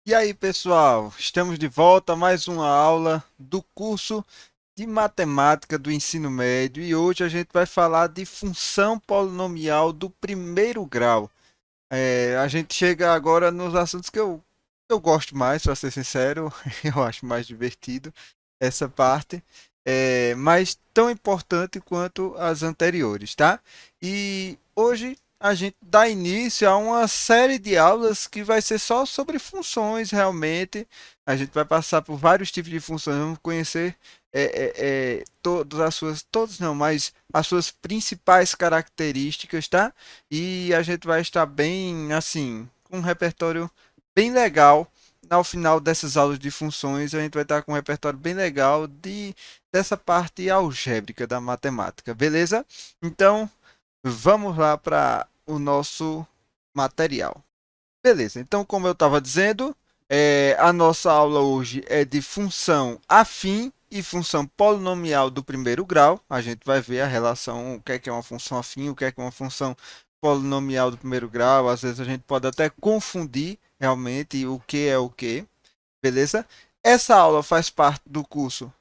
E aí, pessoal, estamos de volta a mais uma aula do curso de matemática do ensino médio e hoje a gente vai falar de função polinomial do primeiro grau. A gente chega agora nos assuntos que eu gosto mais, para ser sincero, eu acho mais divertido essa parte, mas tão importante quanto as anteriores, tá? E hoje a gente dá início a uma série de aulas que vai ser só sobre funções, realmente. A gente vai passar por vários tipos de funções, vamos conhecer todas as suas, todos não, mas as suas principais características, tá? E a gente vai estar bem, assim, com um repertório bem legal. Ao final dessas aulas de funções, a gente vai estar com um repertório bem legal dessa parte algébrica da matemática, beleza? Então, vamos lá para o nosso material. Beleza, então, como eu estava dizendo, a nossa aula hoje é de função afim e função polinomial do primeiro grau. A gente vai ver a relação, o que é uma função afim, o que é uma função polinomial do primeiro grau. Às vezes a gente pode até confundir realmente o que é o que, beleza? Essa aula faz parte do curso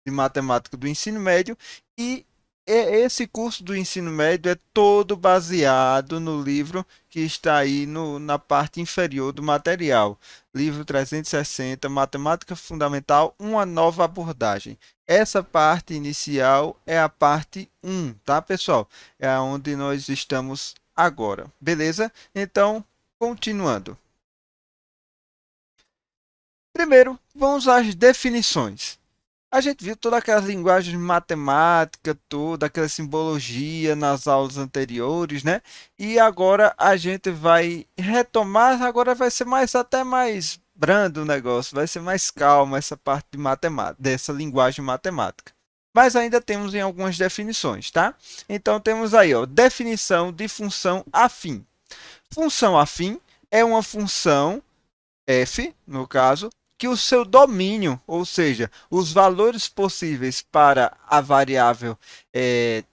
de matemática do ensino médio e esse curso do ensino médio é todo baseado no livro que está aí na parte inferior do material. Livro 360, Matemática Fundamental, uma nova abordagem. Essa parte inicial é a parte um, tá, pessoal? É onde nós estamos agora, beleza? Então, continuando. Primeiro, vamos às definições. A gente viu todas aquelas linguagens de matemática, toda aquela simbologia nas aulas anteriores, né? E agora a gente vai retomar, agora vai ser mais até mais brando o negócio, vai ser mais calmo essa parte de matemática, dessa linguagem matemática. Mas ainda temos em algumas definições, tá? Então temos aí, ó, definição de função afim. Função afim é uma função f, no caso, que o seu domínio, ou seja, os valores possíveis para a variável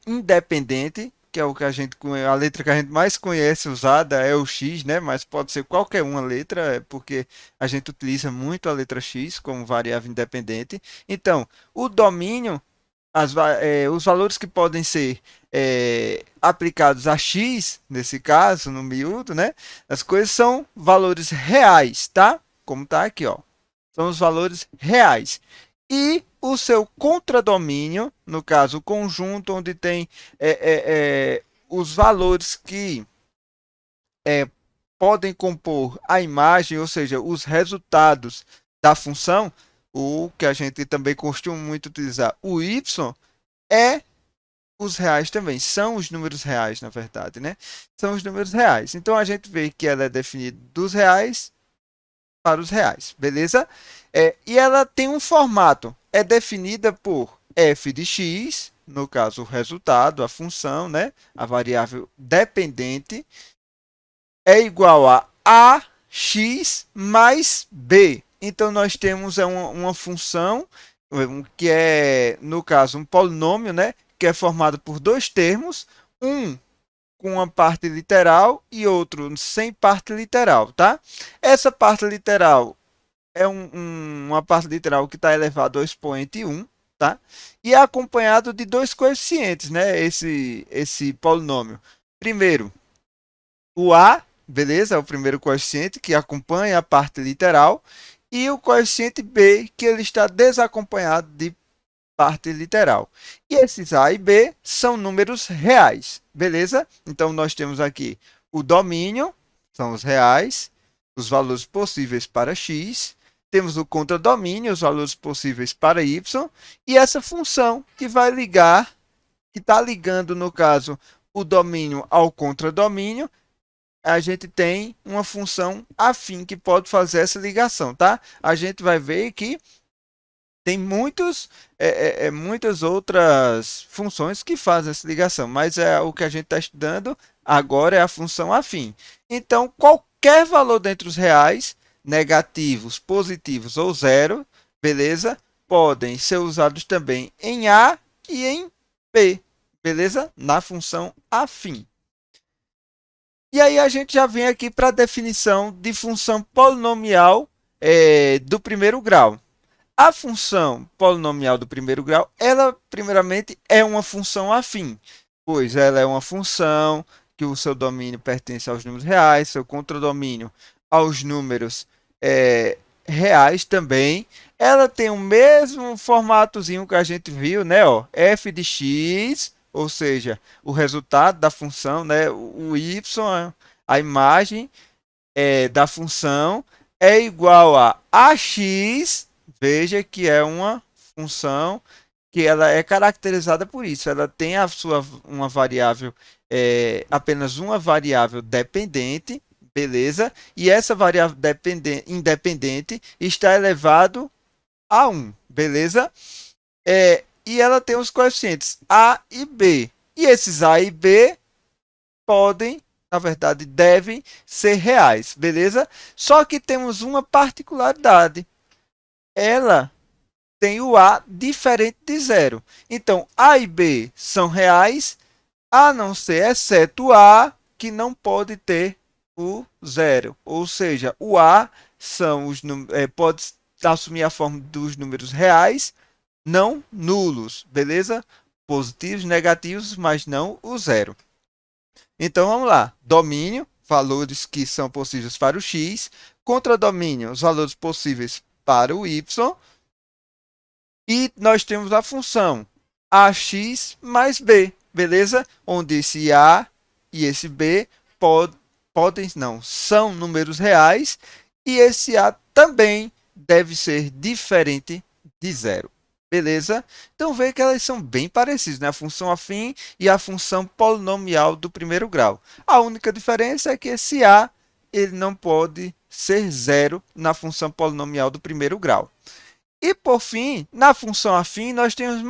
independente, que é o que a letra que a gente mais conhece usada é o x, né? Mas pode ser qualquer uma letra, porque a gente utiliza muito a letra x como variável independente. Então, o domínio, os valores que podem ser aplicados a x, nesse caso, no miúdo, né? As coisas são valores reais, tá? Como tá aqui, ó. São os valores reais. E o seu contradomínio, no caso, o conjunto onde tem os valores que é, podem compor a imagem, ou seja, os resultados da função, o que a gente também costuma muito utilizar, o y, é os reais também. São os números reais, na verdade, né? São os números reais. Então a gente vê que ela é definida dos reais para os reais, beleza? E ela tem um formato. É definida por f de x, no caso o resultado, a função, né? A variável dependente é igual a ax mais b. Então nós temos uma função que é, no caso, um polinômio, né? Que é formado por dois termos, um com uma parte literal e outro sem parte literal, tá? Essa parte literal é uma parte literal que está elevado ao expoente 1, tá? E é acompanhado de dois coeficientes, né? Esse polinômio. Primeiro, o a, beleza? É o primeiro coeficiente que acompanha a parte literal. E o coeficiente b, que ele está desacompanhado de parte literal. E esses A e B são números reais, beleza? Então, nós temos aqui o domínio, são os reais, os valores possíveis para x. Temos o contradomínio, os valores possíveis para y. E essa função que vai ligar, que está ligando, no caso, o domínio ao contradomínio, a gente tem uma função afim que pode fazer essa ligação, tá? A gente vai ver que tem muitas outras funções que fazem essa ligação, mas o que a gente está estudando agora é a função afim. Então, qualquer valor dentre os reais, negativos, positivos ou zero, beleza? Podem ser usados também em A e em B, beleza? Na função afim. E aí a gente já vem aqui para a definição de função polinomial do primeiro grau. A função polinomial do primeiro grau, ela primeiramente é uma função afim, pois ela é uma função que o seu domínio pertence aos números reais, seu contradomínio aos números reais também. Ela tem o mesmo formatozinho que a gente viu, né? Ó, f de x, ou seja, o resultado da função, né? O y, a imagem da função é igual a ax. Veja que é uma função que ela é caracterizada por isso. Ela tem uma variável, apenas uma variável dependente, beleza? E essa variável independente está elevado a 1, beleza? E ela tem os coeficientes a e b. E esses a e b podem, na verdade, devem ser reais, beleza? Só que temos uma particularidade. Ela tem o A diferente de zero. Então, A e B são reais, a não ser, exceto o A, que não pode ter o zero. Ou seja, o A pode assumir a forma dos números reais, não nulos, beleza? Positivos, negativos, mas não o zero. Então, vamos lá. Domínio, valores que são possíveis para o x. Contradomínio, os valores possíveis para o y. E nós temos a função ax mais b, beleza? Onde esse a e esse b não, são números reais e esse a também deve ser diferente de zero, beleza? Então vê que elas são bem parecidas, né? A função afim e a função polinomial do primeiro grau. A única diferença é que esse a ele não pode ser zero na função polinomial do primeiro grau. E, por fim, na função afim, nós temos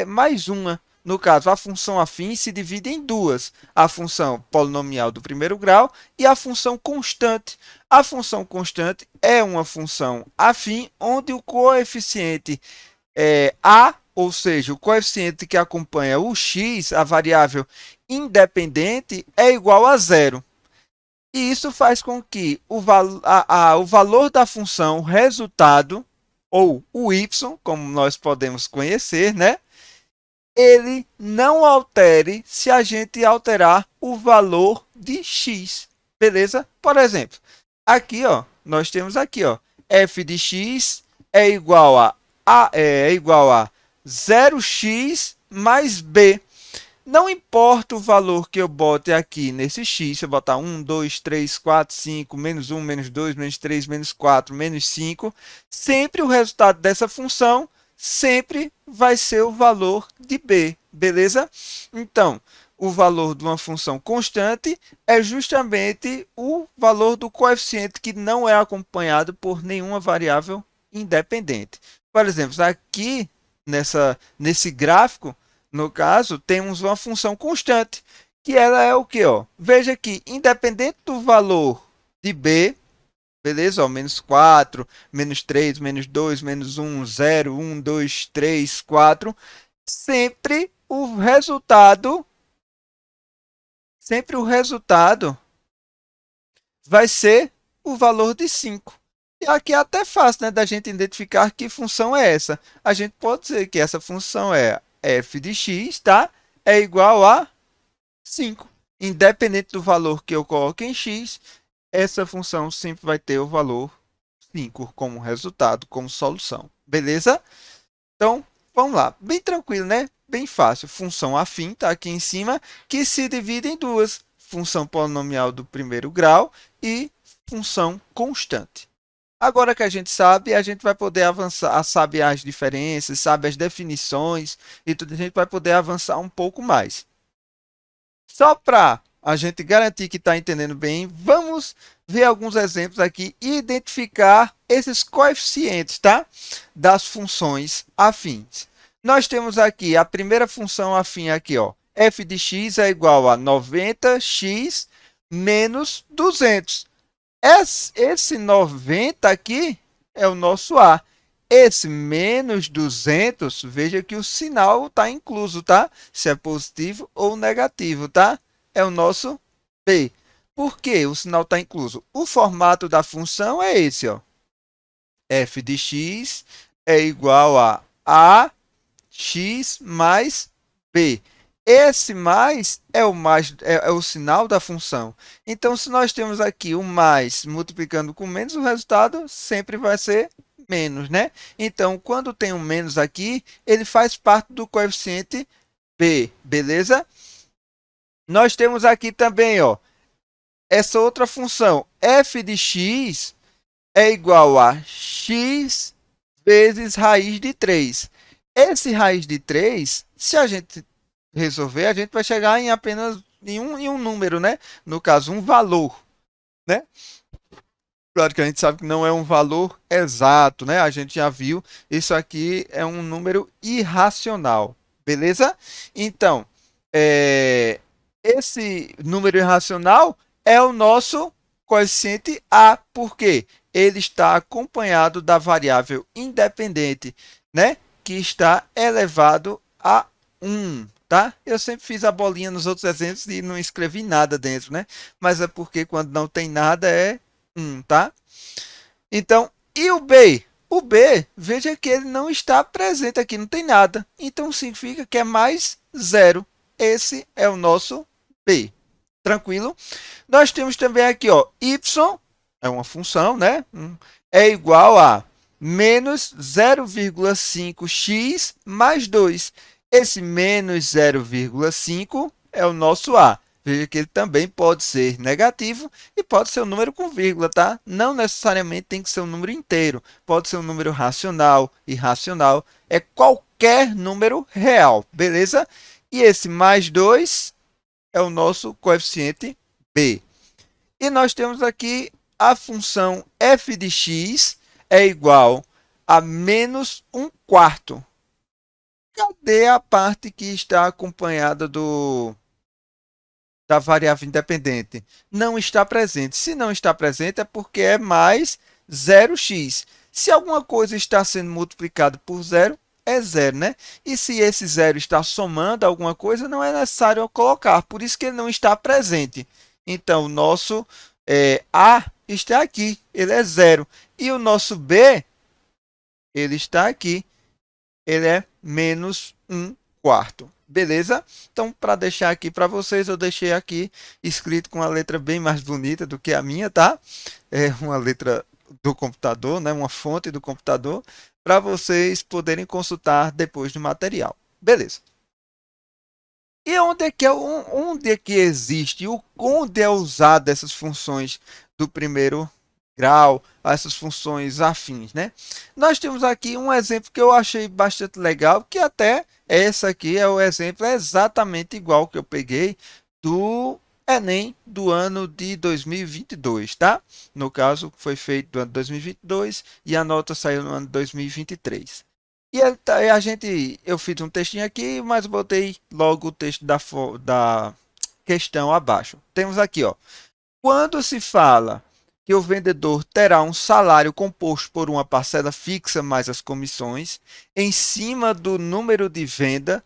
mais uma. No caso, a função afim se divide em duas. A função polinomial do primeiro grau e a função constante. A função constante é uma função afim onde o coeficiente a, ou seja, o coeficiente que acompanha o x, a variável independente, é igual a zero. E isso faz com que o valor da função, o resultado, ou o y, como nós podemos conhecer, né? Ele não altere se a gente alterar o valor de x, beleza? Por exemplo, aqui, ó, nós temos aqui, ó, f de x é igual a 0x mais b. Não importa o valor que eu bote aqui nesse x, se eu botar 1, 2, 3, 4, 5, menos 1, menos 2, menos 3, menos 4, menos 5, sempre o resultado dessa função sempre vai ser o valor de b, beleza? Então, o valor de uma função constante é justamente o valor do coeficiente que não é acompanhado por nenhuma variável independente. Por exemplo, aqui nesse gráfico, no caso, temos uma função constante, que ela é o quê? Ó? Veja que, independente do valor de b, beleza? Ó, menos 4, menos 3, menos 2, menos 1, 0, 1, 2, 3, 4, sempre o resultado vai ser o valor de 5. E aqui é até fácil, né, da gente identificar que função é essa. A gente pode dizer que essa função é f de x, tá? É igual a 5. Independente do valor que eu coloque em x, essa função sempre vai ter o valor 5 como resultado, como solução. Beleza? Então, vamos lá. Bem tranquilo, né? Bem fácil. Função afim, tá aqui em cima, que se divide em duas. Função polinomial do primeiro grau e função constante. Agora que a gente vai poder avançar, sabe as diferenças, sabe as definições e tudo, a gente vai poder avançar um pouco mais. Só para a gente garantir que está entendendo bem, vamos ver alguns exemplos aqui e identificar esses coeficientes, tá? Das funções afins. Nós temos aqui a primeira função afim aqui, ó. F de x é igual a 90x menos 200. Esse 90 aqui é o nosso A. Esse menos 200, veja que o sinal está incluso, tá? Se é positivo ou negativo, tá? É o nosso B. Por que o sinal está incluso? O formato da função é esse, ó. f de x é igual a x mais b. Esse mais é o sinal da função. Então, se nós temos aqui o mais multiplicando com menos, o resultado sempre vai ser menos, né? Então, quando tem um menos aqui, ele faz parte do coeficiente b, beleza? Nós temos aqui também, ó, essa outra função, f de x é igual a x vezes raiz de 3. Esse raiz de 3, se a gente resolver, a gente vai chegar em apenas em um número, né? No caso, um valor, né? Claro que a gente sabe que não é um valor exato, né? A gente já viu, isso aqui é um número irracional, beleza? Então, esse número irracional é o nosso coeficiente A, porque ele está acompanhado da variável independente, né? Que está elevado a 1, tá? Eu sempre fiz a bolinha nos outros exemplos e não escrevi nada dentro, né? Mas é porque quando não tem nada é 1, tá? Então, e o B? O B, veja que ele não está presente aqui, não tem nada. Então, significa que é mais zero. Esse é o nosso B. Tranquilo? Nós temos também aqui, ó, y, é uma função, né? É igual a menos 0,5x mais 2. Esse menos 0,5 é o nosso A. Veja que ele também pode ser negativo e pode ser um número com vírgula, tá? Não necessariamente tem que ser um número inteiro. Pode ser um número racional, irracional. É qualquer número real, beleza? E esse mais 2 é o nosso coeficiente b. E nós temos aqui a função f de x é igual a menos 1 quarto. Cadê a parte que está acompanhada da variável independente? Não está presente. Se não está presente, é porque é mais 0x. Se alguma coisa está sendo multiplicada por zero, é zero, né? E se esse zero está somando alguma coisa, não é necessário colocar. Por isso que ele não está presente. Então, o nosso A está aqui, ele é zero. E o nosso B, ele está aqui, ele é menos 1 quarto. Beleza? Então, para deixar aqui para vocês, eu deixei aqui escrito com uma letra bem mais bonita do que a minha, tá? É uma letra do computador, né? Uma fonte do computador, para vocês poderem consultar depois do material. Beleza. E onde é que existe, onde é usada essas funções do primeiro grau, essas funções afins, né? Nós temos aqui um exemplo que eu achei bastante legal, que até essa aqui é o exemplo exatamente igual que eu peguei do Enem do ano de 2022, tá? No caso, foi feito no ano de 2022 e a nota saiu no ano de 2023. E eu fiz um textinho aqui, mas botei logo o texto da questão abaixo. Temos aqui, ó. Quando se fala que o vendedor terá um salário composto por uma parcela fixa mais as comissões, em cima do número de vendas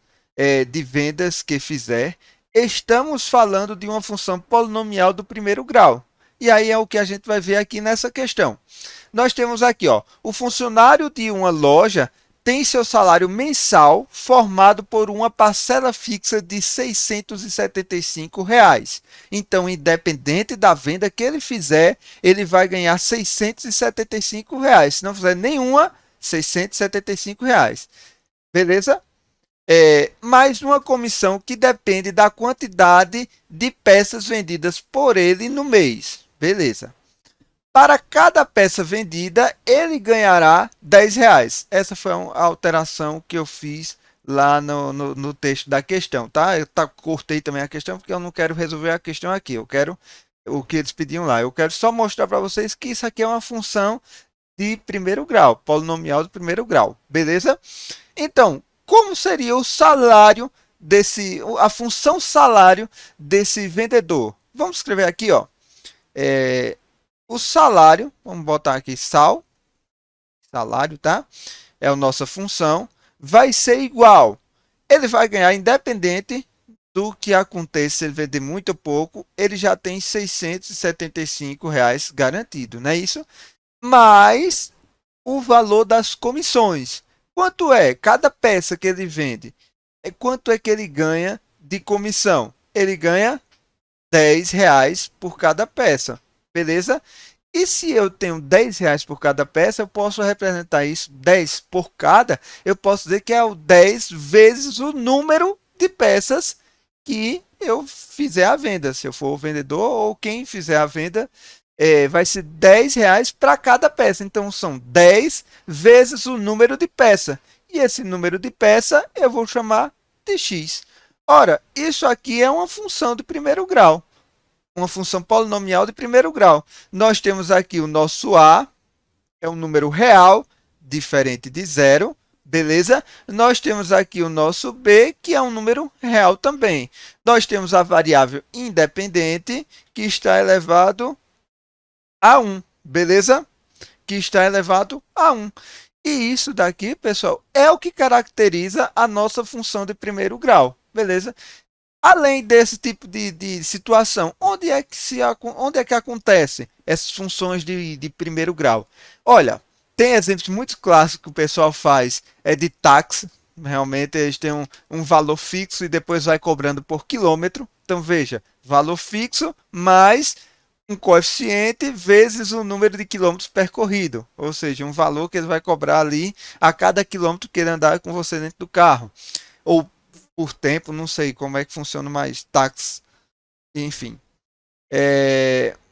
que fizer, estamos falando de uma função polinomial do primeiro grau. E aí é o que a gente vai ver aqui nessa questão. Nós temos aqui, ó, o funcionário de uma loja tem seu salário mensal formado por uma parcela fixa de R$ 675. Então, independente da venda que ele fizer, ele vai ganhar R$ 675. Se não fizer nenhuma, R$ 675. Beleza? Mais uma comissão que depende da quantidade de peças vendidas por ele no mês. Beleza? Para cada peça vendida, ele ganhará R$ 10. Essa foi a alteração que eu fiz lá no texto da questão, tá? Eu cortei também a questão porque eu não quero resolver a questão aqui. Eu quero o que eles pediam lá. Eu quero só mostrar para vocês que isso aqui é uma função de primeiro grau, polinomial de primeiro grau, beleza? Então, como seria o salário a função salário desse vendedor? Vamos escrever aqui, ó. O salário, vamos botar aqui salário, tá? É a nossa função, vai ser igual. Ele vai ganhar independente do que aconteça, se ele vender muito ou pouco, ele já tem R$ 675 garantido, não é isso? Mas o valor das comissões. Quanto é cada peça que ele vende? Quanto é que ele ganha de comissão? Ele ganha R$ 10 por cada peça, beleza? E se eu tenho R$ 10 por cada peça, eu posso representar isso 10 por cada. Eu posso dizer que é o 10 vezes o número de peças que eu fizer a venda. Se eu for o vendedor ou quem fizer a venda, vai ser R$ 10 para cada peça. Então são 10 vezes o número de peça. E esse número de peça eu vou chamar de x. Ora, isso aqui é uma função de primeiro grau, uma função polinomial de primeiro grau. Nós temos aqui o nosso a, é um número real, diferente de zero, beleza? Nós temos aqui o nosso b, que é um número real também. Nós temos a variável independente, que está elevado a 1, beleza? Que está elevado a 1. E isso daqui, pessoal, é o que caracteriza a nossa função de primeiro grau, beleza? Além desse tipo de situação, onde é que acontece essas funções de primeiro grau? Olha, tem exemplos muito clássicos que o pessoal faz, é de táxi. Realmente eles têm um valor fixo e depois vai cobrando por quilômetro. Então veja, valor fixo mais um coeficiente vezes o número de quilômetros percorrido. Ou seja, um valor que ele vai cobrar ali a cada quilômetro que ele andar com você dentro do carro. Ou por tempo, não sei como é que funciona mais táxi, enfim.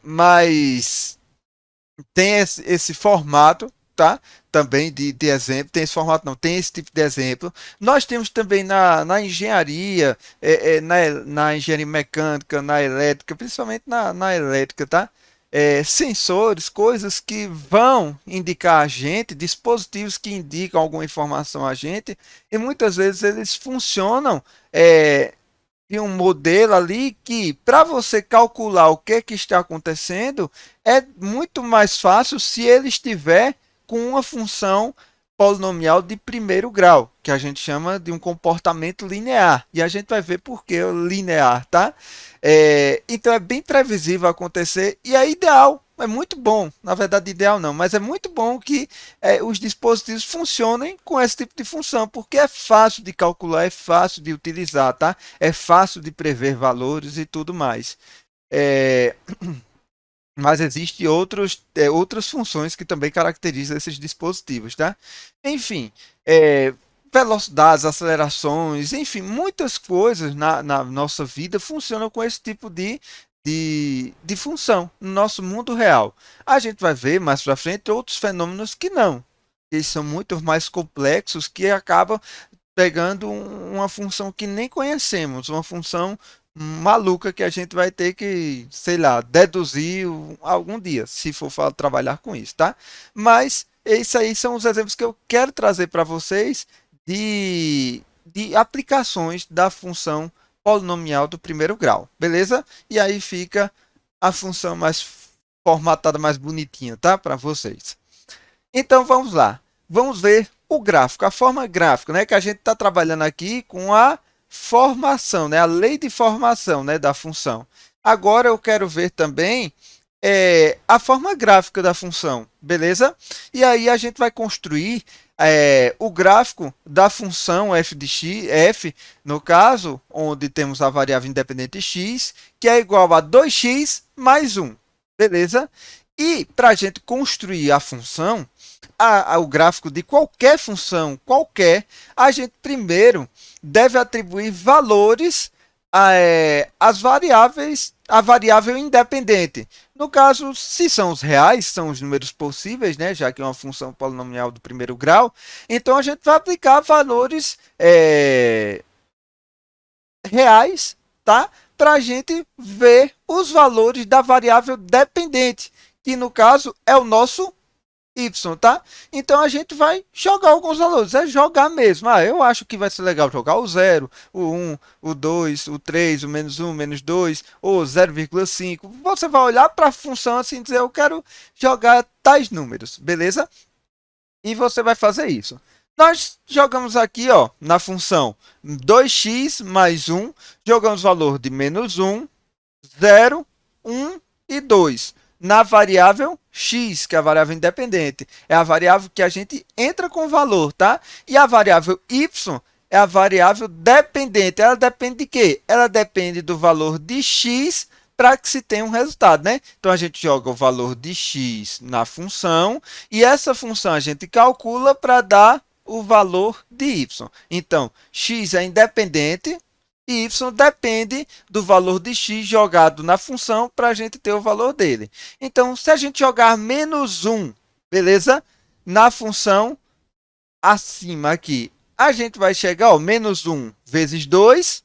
Mas tem esse formato, tá? Também de exemplo, tem esse formato, não, tem esse tipo de exemplo. Nós temos também na engenharia, na engenharia mecânica, na elétrica, principalmente na elétrica, tá? Sensores, coisas que vão indicar a gente, dispositivos que indicam alguma informação a gente, e muitas vezes eles funcionam de um modelo ali que, para você calcular o que está acontecendo, é muito mais fácil se ele estiver com uma função polinomial de primeiro grau, que a gente chama de um comportamento linear. E a gente vai ver por que linear, tá? Então é bem previsível acontecer e é ideal. É muito bom, na verdade ideal não, mas é muito bom que os dispositivos funcionem com esse tipo de função, porque é fácil de calcular, é fácil de utilizar, tá? É fácil de prever valores e tudo mais. É, mas existem outras funções que também caracterizam esses dispositivos, tá? Enfim, velocidades, acelerações, enfim, muitas coisas na nossa vida funcionam com esse tipo de função no nosso mundo real. A gente vai ver mais para frente outros fenômenos que não. Eles são muito mais complexos que acabam pegando uma função que nem conhecemos, uma função maluca que a gente vai ter que, sei lá, deduzir algum dia, se for trabalhar com isso, tá? Mas esses aí são os exemplos que eu quero trazer para vocês de aplicações da função polinomial do primeiro grau, beleza? E aí fica a função mais formatada, mais bonitinha, tá? Para vocês. Então vamos lá. Vamos ver o gráfico, a forma gráfica, né? Que a gente está trabalhando aqui com a formação, né? A lei de formação, né? Da função. Agora eu quero ver também a forma gráfica da função, beleza? E aí a gente vai construir o gráfico da função f de x, f, no caso, onde temos a variável independente x, que é igual a 2x mais 1, beleza? E para a gente construir a função, o gráfico de qualquer função, a gente primeiro deve atribuir valores às variáveis, à variável independente. No caso, se são os reais, são os números possíveis, né, já que é uma função polinomial do primeiro grau, então a gente vai aplicar valores reais, tá? Para a gente ver os valores da variável dependente, que no caso é o nosso y, tá? Então a gente vai jogar alguns valores, é jogar mesmo. Eu acho que vai ser legal jogar o 0, o 1, o 2, o 3, o menos 1, menos 2, ou 0,5. Você vai olhar para a função assim e dizer, eu quero jogar tais números, beleza? E você vai fazer isso. Nós jogamos aqui, ó, na função 2x mais 1, jogamos o valor de menos 1, 0, 1 e 2. na variável x, que é a variável independente. É a variável que a gente entra com valor, tá? E a variável y é a variável dependente. Ela depende de quê? Ela depende do valor de x para que se tenha um resultado, né? Então, a gente joga o valor de x na função e essa função a gente calcula para dar o valor de y. Então, x é independente e y depende do valor de x jogado na função para a gente ter o valor dele. Então, se a gente jogar menos 1, beleza? Na função acima aqui, a gente vai chegar, ó, menos 1 vezes 2,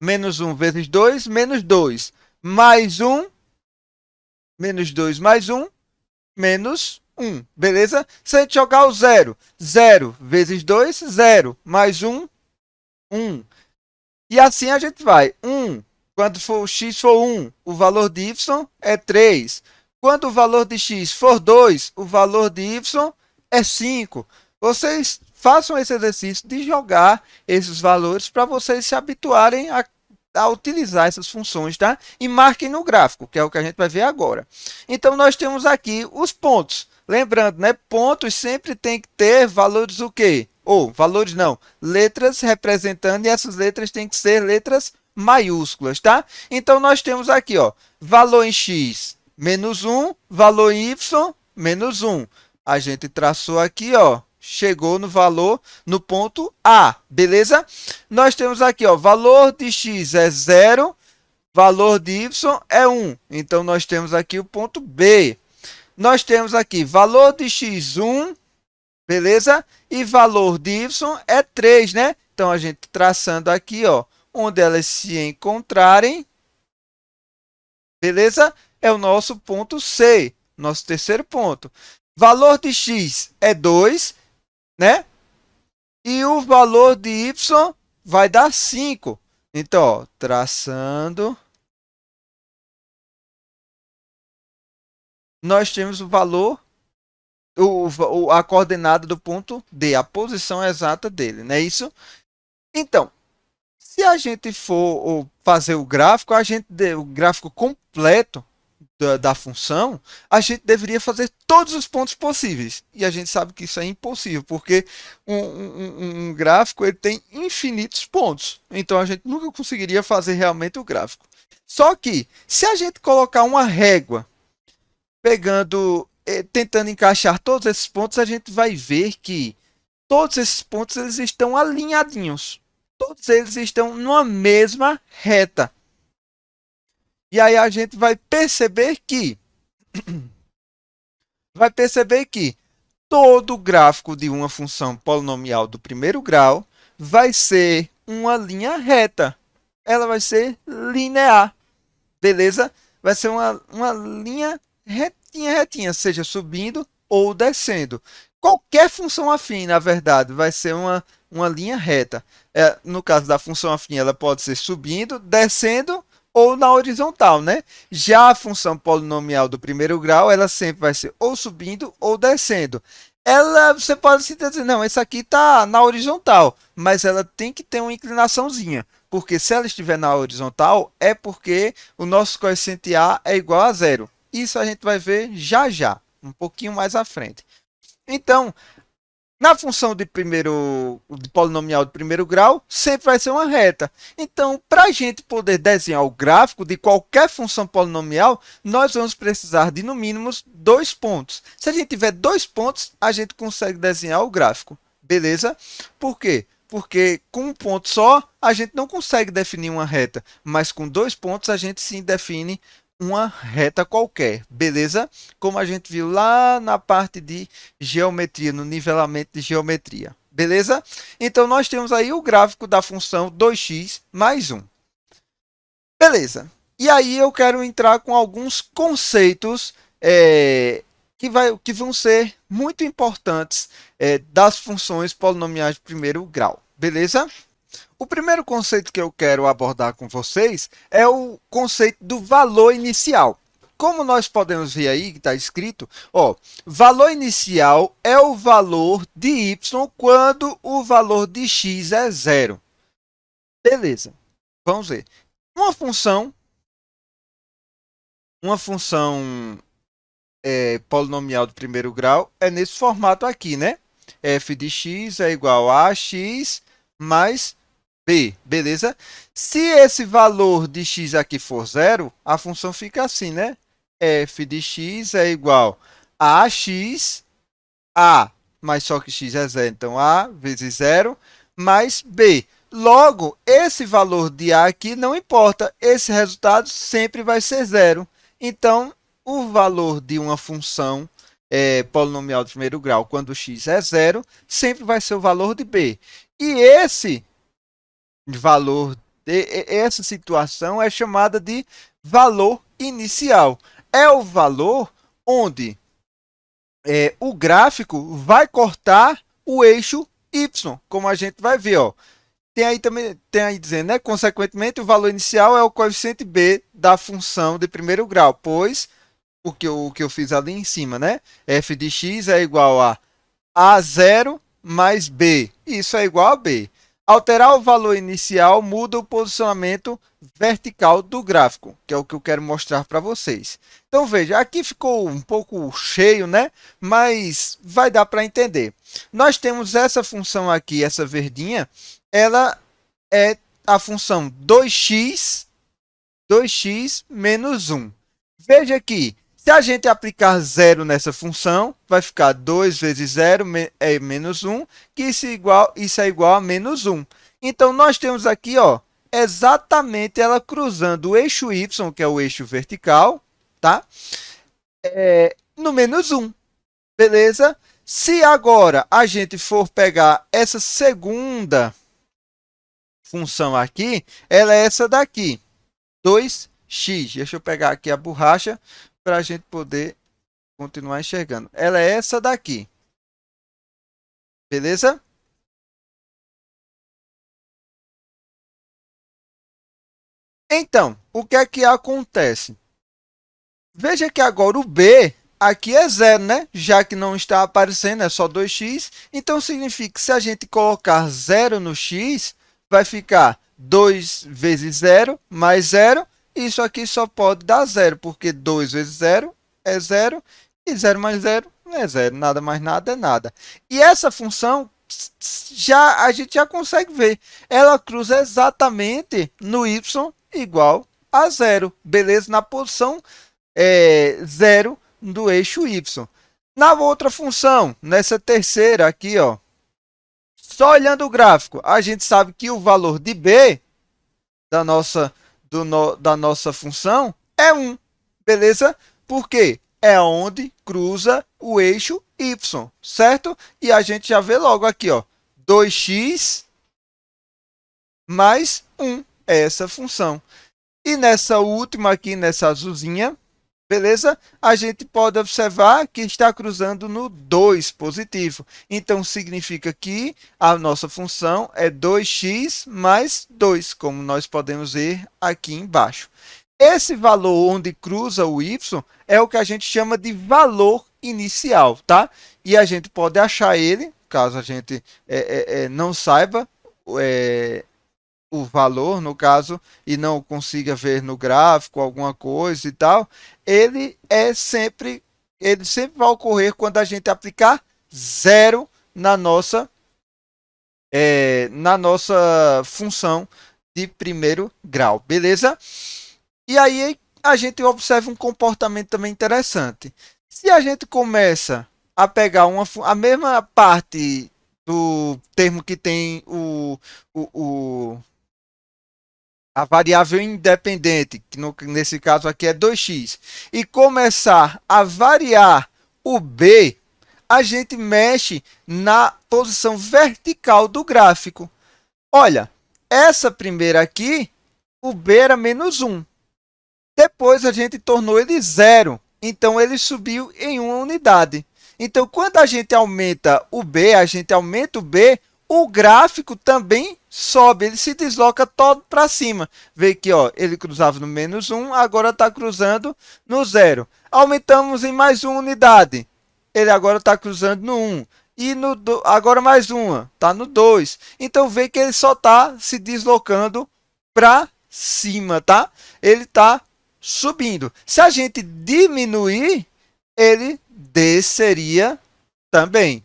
menos 1 vezes 2, menos 2, mais 1, menos 2 mais 1, menos 1, beleza? Se a gente jogar o 0, 0 vezes 2, 0, mais 1, 1. E assim a gente vai. 1, quando for o x for 1, o valor de y é 3. Quando o valor de x for 2, o valor de y é 5. Vocês façam esse exercício de jogar esses valores para vocês se habituarem a utilizar essas funções, tá? E marquem no gráfico, que é o que a gente vai ver agora. Então, nós temos aqui os pontos. Lembrando, né? Pontos sempre tem que ter valores o quê? Ou, valores não, letras representando, e essas letras têm que ser letras maiúsculas, tá? Então, nós temos aqui, ó, valor em x, menos 1, valor em y, menos 1. A gente traçou aqui, ó, chegou no valor, no ponto A, beleza? Nós temos aqui, ó, valor de x é 0, valor de y é 1. Então, nós temos aqui o ponto B. Nós temos aqui valor de x 1, beleza? E valor de y é 3, né? Então, a gente traçando aqui, ó, onde elas se encontrarem, beleza? É o nosso ponto C, nosso terceiro ponto. Valor de x é 2, né? E o valor de y vai dar 5. Então, ó, traçando, nós temos o valor, a coordenada do ponto D, a posição exata dele, não é isso? Então, se a gente for fazer o gráfico, o gráfico completo da função, a gente deveria fazer todos os pontos possíveis. E a gente sabe que isso é impossível, porque um gráfico ele tem infinitos pontos. Então, a gente nunca conseguiria fazer realmente o gráfico. Só que, se a gente colocar uma régua, tentando encaixar todos esses pontos, a gente vai ver que todos esses pontos eles estão alinhadinhos. Todos eles estão numa mesma reta. E aí a gente vai perceber que todo gráfico de uma função polinomial do primeiro grau vai ser uma linha reta. Ela vai ser linear, beleza? Vai ser uma linha retinha, seja subindo ou descendo. Qualquer função afim, na verdade, vai ser uma linha reta. No caso da função afim, ela pode ser subindo, descendo ou na horizontal, né? Já a função polinomial do primeiro grau, ela sempre vai ser ou subindo ou descendo. Você pode se dizer, não, esse aqui está na horizontal, mas ela tem que ter uma inclinaçãozinha, porque se ela estiver na horizontal, é porque o nosso coeficiente A é igual a 0. Isso a gente vai ver já já, um pouquinho mais à frente. Então, na função de polinomial de primeiro grau, sempre vai ser uma reta. Então, para a gente poder desenhar o gráfico de qualquer função polinomial, nós vamos precisar de, no mínimo, 2 pontos. Se a gente tiver 2 pontos, a gente consegue desenhar o gráfico. Beleza? Por quê? Porque com um ponto só, a gente não consegue definir uma reta. Mas com 2 pontos, a gente sim define uma reta qualquer, beleza? Como a gente viu lá na parte de geometria, no nivelamento de geometria, beleza? Então, nós temos aí o gráfico da função 2x mais 1. Beleza. E aí eu quero entrar com alguns conceitos que vão ser muito importantes das funções polinomiais de primeiro grau, beleza? O primeiro conceito que eu quero abordar com vocês é o conceito do valor inicial. Como nós podemos ver aí, que está escrito, ó, valor inicial é o valor de y quando o valor de x é 0. Beleza, vamos ver. Uma função Uma função polinomial do primeiro grau é nesse formato aqui, né? F de x é igual a x mais b, beleza? Se esse valor de x aqui for zero, a função fica assim, né? F de x é igual a x, a, mas só que x é zero, então a vezes zero, mais b. Logo, esse valor de a aqui não importa, esse resultado sempre vai ser zero. Então, o valor de uma função polinomial de primeiro grau, quando x é zero, sempre vai ser o valor de b. E esse valor, essa situação é chamada de valor inicial. É o valor onde o gráfico vai cortar o eixo y, como a gente vai ver, ó. Tem aí também, tem aí dizendo, né? Consequentemente, o valor inicial é o coeficiente b da função de primeiro grau, pois o que eu fiz ali em cima, né? F de x é igual a zero mais b. Isso é igual a b. Alterar o valor inicial muda o posicionamento vertical do gráfico, que é o que eu quero mostrar para vocês. Então, veja, aqui ficou um pouco cheio, né? Mas vai dar para entender. Nós temos essa função aqui, essa verdinha, ela é a função 2x menos 1. Veja aqui, se a gente aplicar zero nessa função, vai ficar 2 vezes zero é menos 1, que isso é igual a menos 1. Então, nós temos aqui, ó, exatamente ela cruzando o eixo y, que é o eixo vertical, tá? No menos 1, beleza? Se agora a gente for pegar essa segunda função aqui, ela é essa daqui, 2x. Deixa eu pegar aqui a borracha para a gente poder continuar enxergando. Ela é essa daqui. Beleza? Então, o que é que acontece? Veja que agora o b aqui é zero, né? Já que não está aparecendo, é só 2x. Então, significa que se a gente colocar zero no x, vai ficar 2 vezes zero mais zero. Isso aqui só pode dar zero, porque 2 vezes zero é zero e zero mais zero é zero. Nada mais nada é nada. E essa função a gente já consegue ver. Ela cruza exatamente no y igual a zero. Beleza? Na posição zero do eixo y. Na outra função, nessa terceira aqui, ó, só olhando o gráfico, a gente sabe que o valor de b da nossa função é 1, beleza? Porque é onde cruza o eixo y, certo? E a gente já vê logo aqui, ó, 2x mais 1 é essa função. E nessa última aqui, nessa azulzinha, beleza? A gente pode observar que está cruzando no 2 positivo. Então, significa que a nossa função é 2x mais 2, como nós podemos ver aqui embaixo. Esse valor onde cruza o y é o que a gente chama de valor inicial, tá? E a gente pode achar ele, caso a gente não saiba o valor, no caso, e não consiga ver no gráfico alguma coisa e tal, ele sempre vai ocorrer quando a gente aplicar zero na nossa função de primeiro grau, beleza? E aí a gente observa um comportamento também interessante. Se a gente começa a pegar a mesma parte do termo que tem a variável independente, que nesse caso aqui é 2x, e começar a variar o b, a gente mexe na posição vertical do gráfico. Olha, essa primeira aqui, o b era menos 1. Depois a gente tornou ele zero, então ele subiu em uma unidade. Então, quando a gente aumenta o b, o gráfico também sobe, ele se desloca todo para cima. Vê que ó, ele cruzava no menos 1, agora está cruzando no zero. Aumentamos em mais uma unidade, ele agora está cruzando no 1. E agora mais uma, está no 2. Então, vê que ele só está se deslocando para cima, tá? Ele está subindo. Se a gente diminuir, ele desceria também.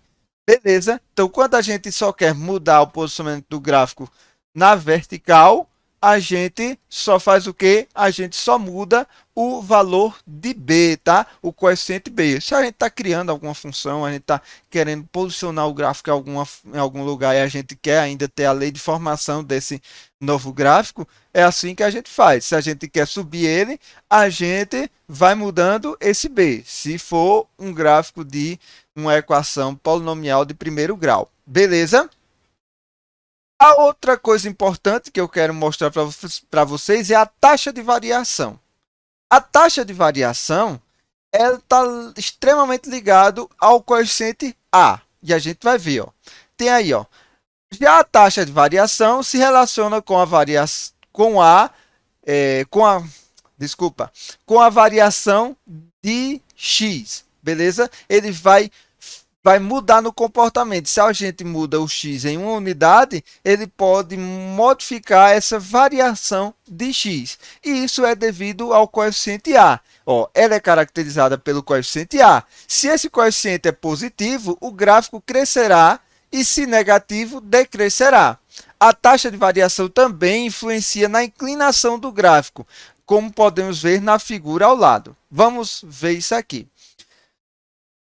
Beleza? Então, quando a gente só quer mudar o posicionamento do gráfico na vertical, a gente só faz o quê? A gente só muda o valor de B, tá? O coeficiente B. Se a gente está criando alguma função, a gente está querendo posicionar o gráfico em algum lugar e a gente quer ainda ter a lei de formação desse novo gráfico, é assim que a gente faz. Se a gente quer subir ele, a gente vai mudando esse B. Se for um gráfico de uma equação polinomial de primeiro grau. Beleza? A outra coisa importante que eu quero mostrar para vocês é a taxa de variação. A taxa de variação está extremamente ligado ao coeficiente A. E a gente vai ver. Ó. Tem aí, ó. Já a taxa de variação se relaciona com a variação desculpa, com a variação de x, beleza? Ele vai mudar no comportamento. Se a gente muda o x em uma unidade, ele pode modificar essa variação de x. E isso é devido ao coeficiente A. Ó, ela é caracterizada pelo coeficiente A. Se esse coeficiente é positivo, o gráfico crescerá e, se negativo, decrescerá. A taxa de variação também influencia na inclinação do gráfico, como podemos ver na figura ao lado. Vamos ver isso aqui.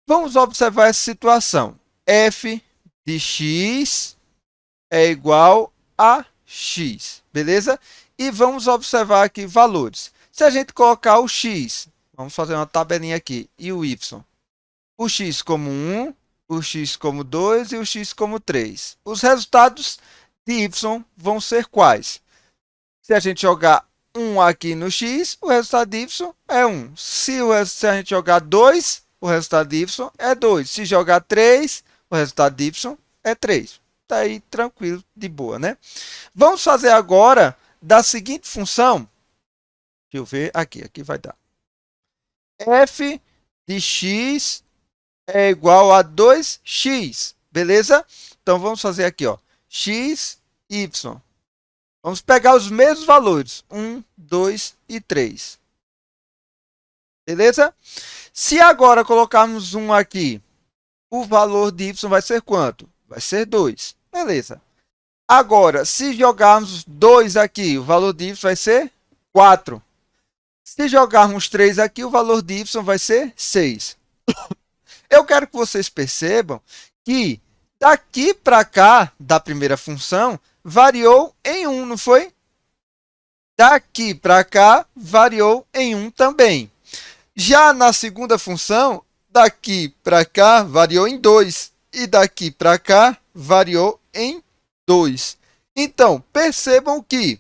Vamos observar essa situação. F de x é igual a x, beleza? E vamos observar aqui valores. Se a gente colocar o x, vamos fazer uma tabelinha aqui, e o y. O x como 1, o x como 2 e o x como 3. Os resultados de y vão ser quais? Se a gente jogar 1 aqui no x, o resultado de y é 1. Se a gente jogar 2, o resultado de y é 2. Se jogar 3, o resultado de y é 3. Está aí tranquilo, de boa, né? Vamos fazer agora da seguinte função. Deixa eu ver aqui, aqui vai dar. F de x é igual a 2x, beleza? Então, vamos fazer aqui, ó, x, y. Vamos pegar os mesmos valores, 1, 2 e 3. Beleza? Se agora colocarmos 1 aqui, o valor de y vai ser quanto? Vai ser 2. Beleza. Agora, se jogarmos 2 aqui, o valor de y vai ser 4. Se jogarmos 3 aqui, o valor de y vai ser 6. Eu quero que vocês percebam que daqui para cá, da primeira função, variou em 1, não foi? Daqui para cá, variou em 1 também. Já na segunda função, daqui para cá, variou em 2. E daqui para cá, variou em 2. Então, percebam que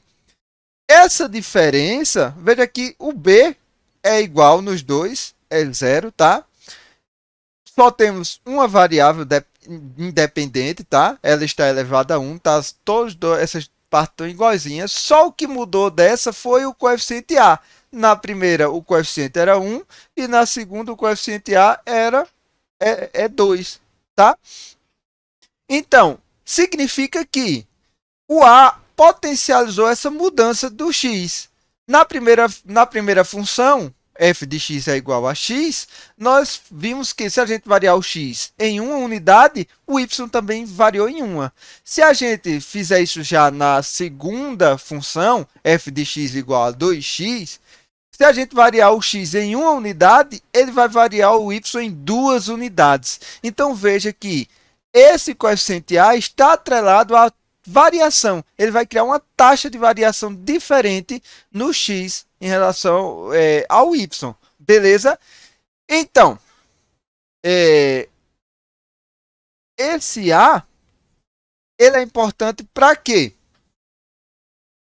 essa diferença, veja que o B é igual nos dois, é 0, tá? Só temos uma variável independente, tá? Ela está elevada a 1, tá? Essas partes estão iguaizinhas. Só o que mudou dessa foi o coeficiente A. Na primeira, o coeficiente era 1 e na segunda, o coeficiente A é 2, tá? Então, significa que o A potencializou essa mudança do x. Na primeira função, f de x é igual a x, nós vimos que se a gente variar o x em uma unidade, o y também variou em uma. Se a gente fizer isso já na segunda função, f de x igual a 2x, se a gente variar o x em uma unidade, ele vai variar o y em 2 unidades. Então, veja que esse coeficiente A está atrelado à variação. Ele vai criar uma taxa de variação diferente no x em relação ao y. Beleza? Então, esse A, ele é importante para quê?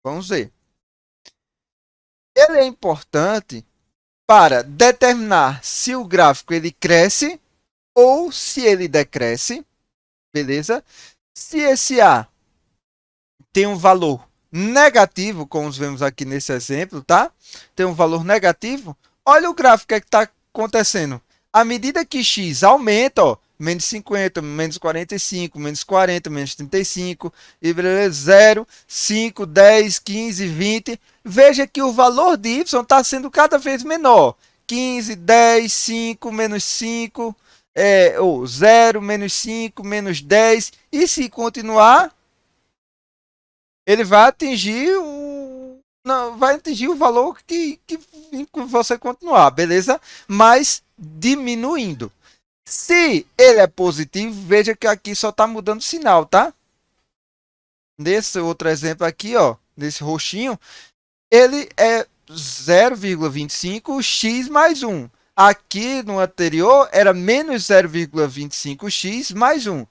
Vamos ver. Ele é importante para determinar se o gráfico ele cresce ou se ele decresce. Beleza? Se esse A tem um valor negativo, como vemos aqui nesse exemplo, tá? Tem um valor negativo. Olha o gráfico que está acontecendo. À medida que x aumenta, ó, menos 50, menos 45, menos 40, menos 35, e beleza, 0, 5, 10, 15, 20. Veja que o valor de y está sendo cada vez menor. 15, 10, 5, menos 5, ou 0, menos 5, menos 10. E se continuar, ele vai atingir não, vai atingir o valor que você continuar, beleza? Mas diminuindo. Se ele é positivo, veja que aqui só está mudando o sinal, tá? Nesse outro exemplo aqui, ó, nesse roxinho, ele é 0,25x mais 1. Aqui no anterior era menos 0,25x mais 1.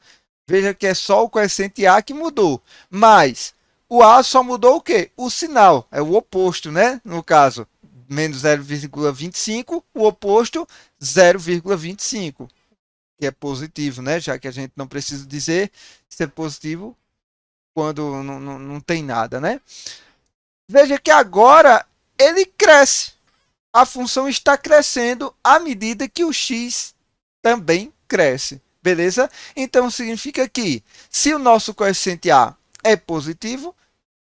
Veja que é só o coeficiente A que mudou. Mas o A só mudou o quê? O sinal. É o oposto, né? No caso, menos 0,25, o oposto 0,25, que é positivo, né? Já que a gente não precisa dizer se é positivo quando não tem nada, né? Veja que agora ele cresce. A função está crescendo à medida que o x também cresce. Beleza? Então, significa que se o nosso coeficiente A é positivo,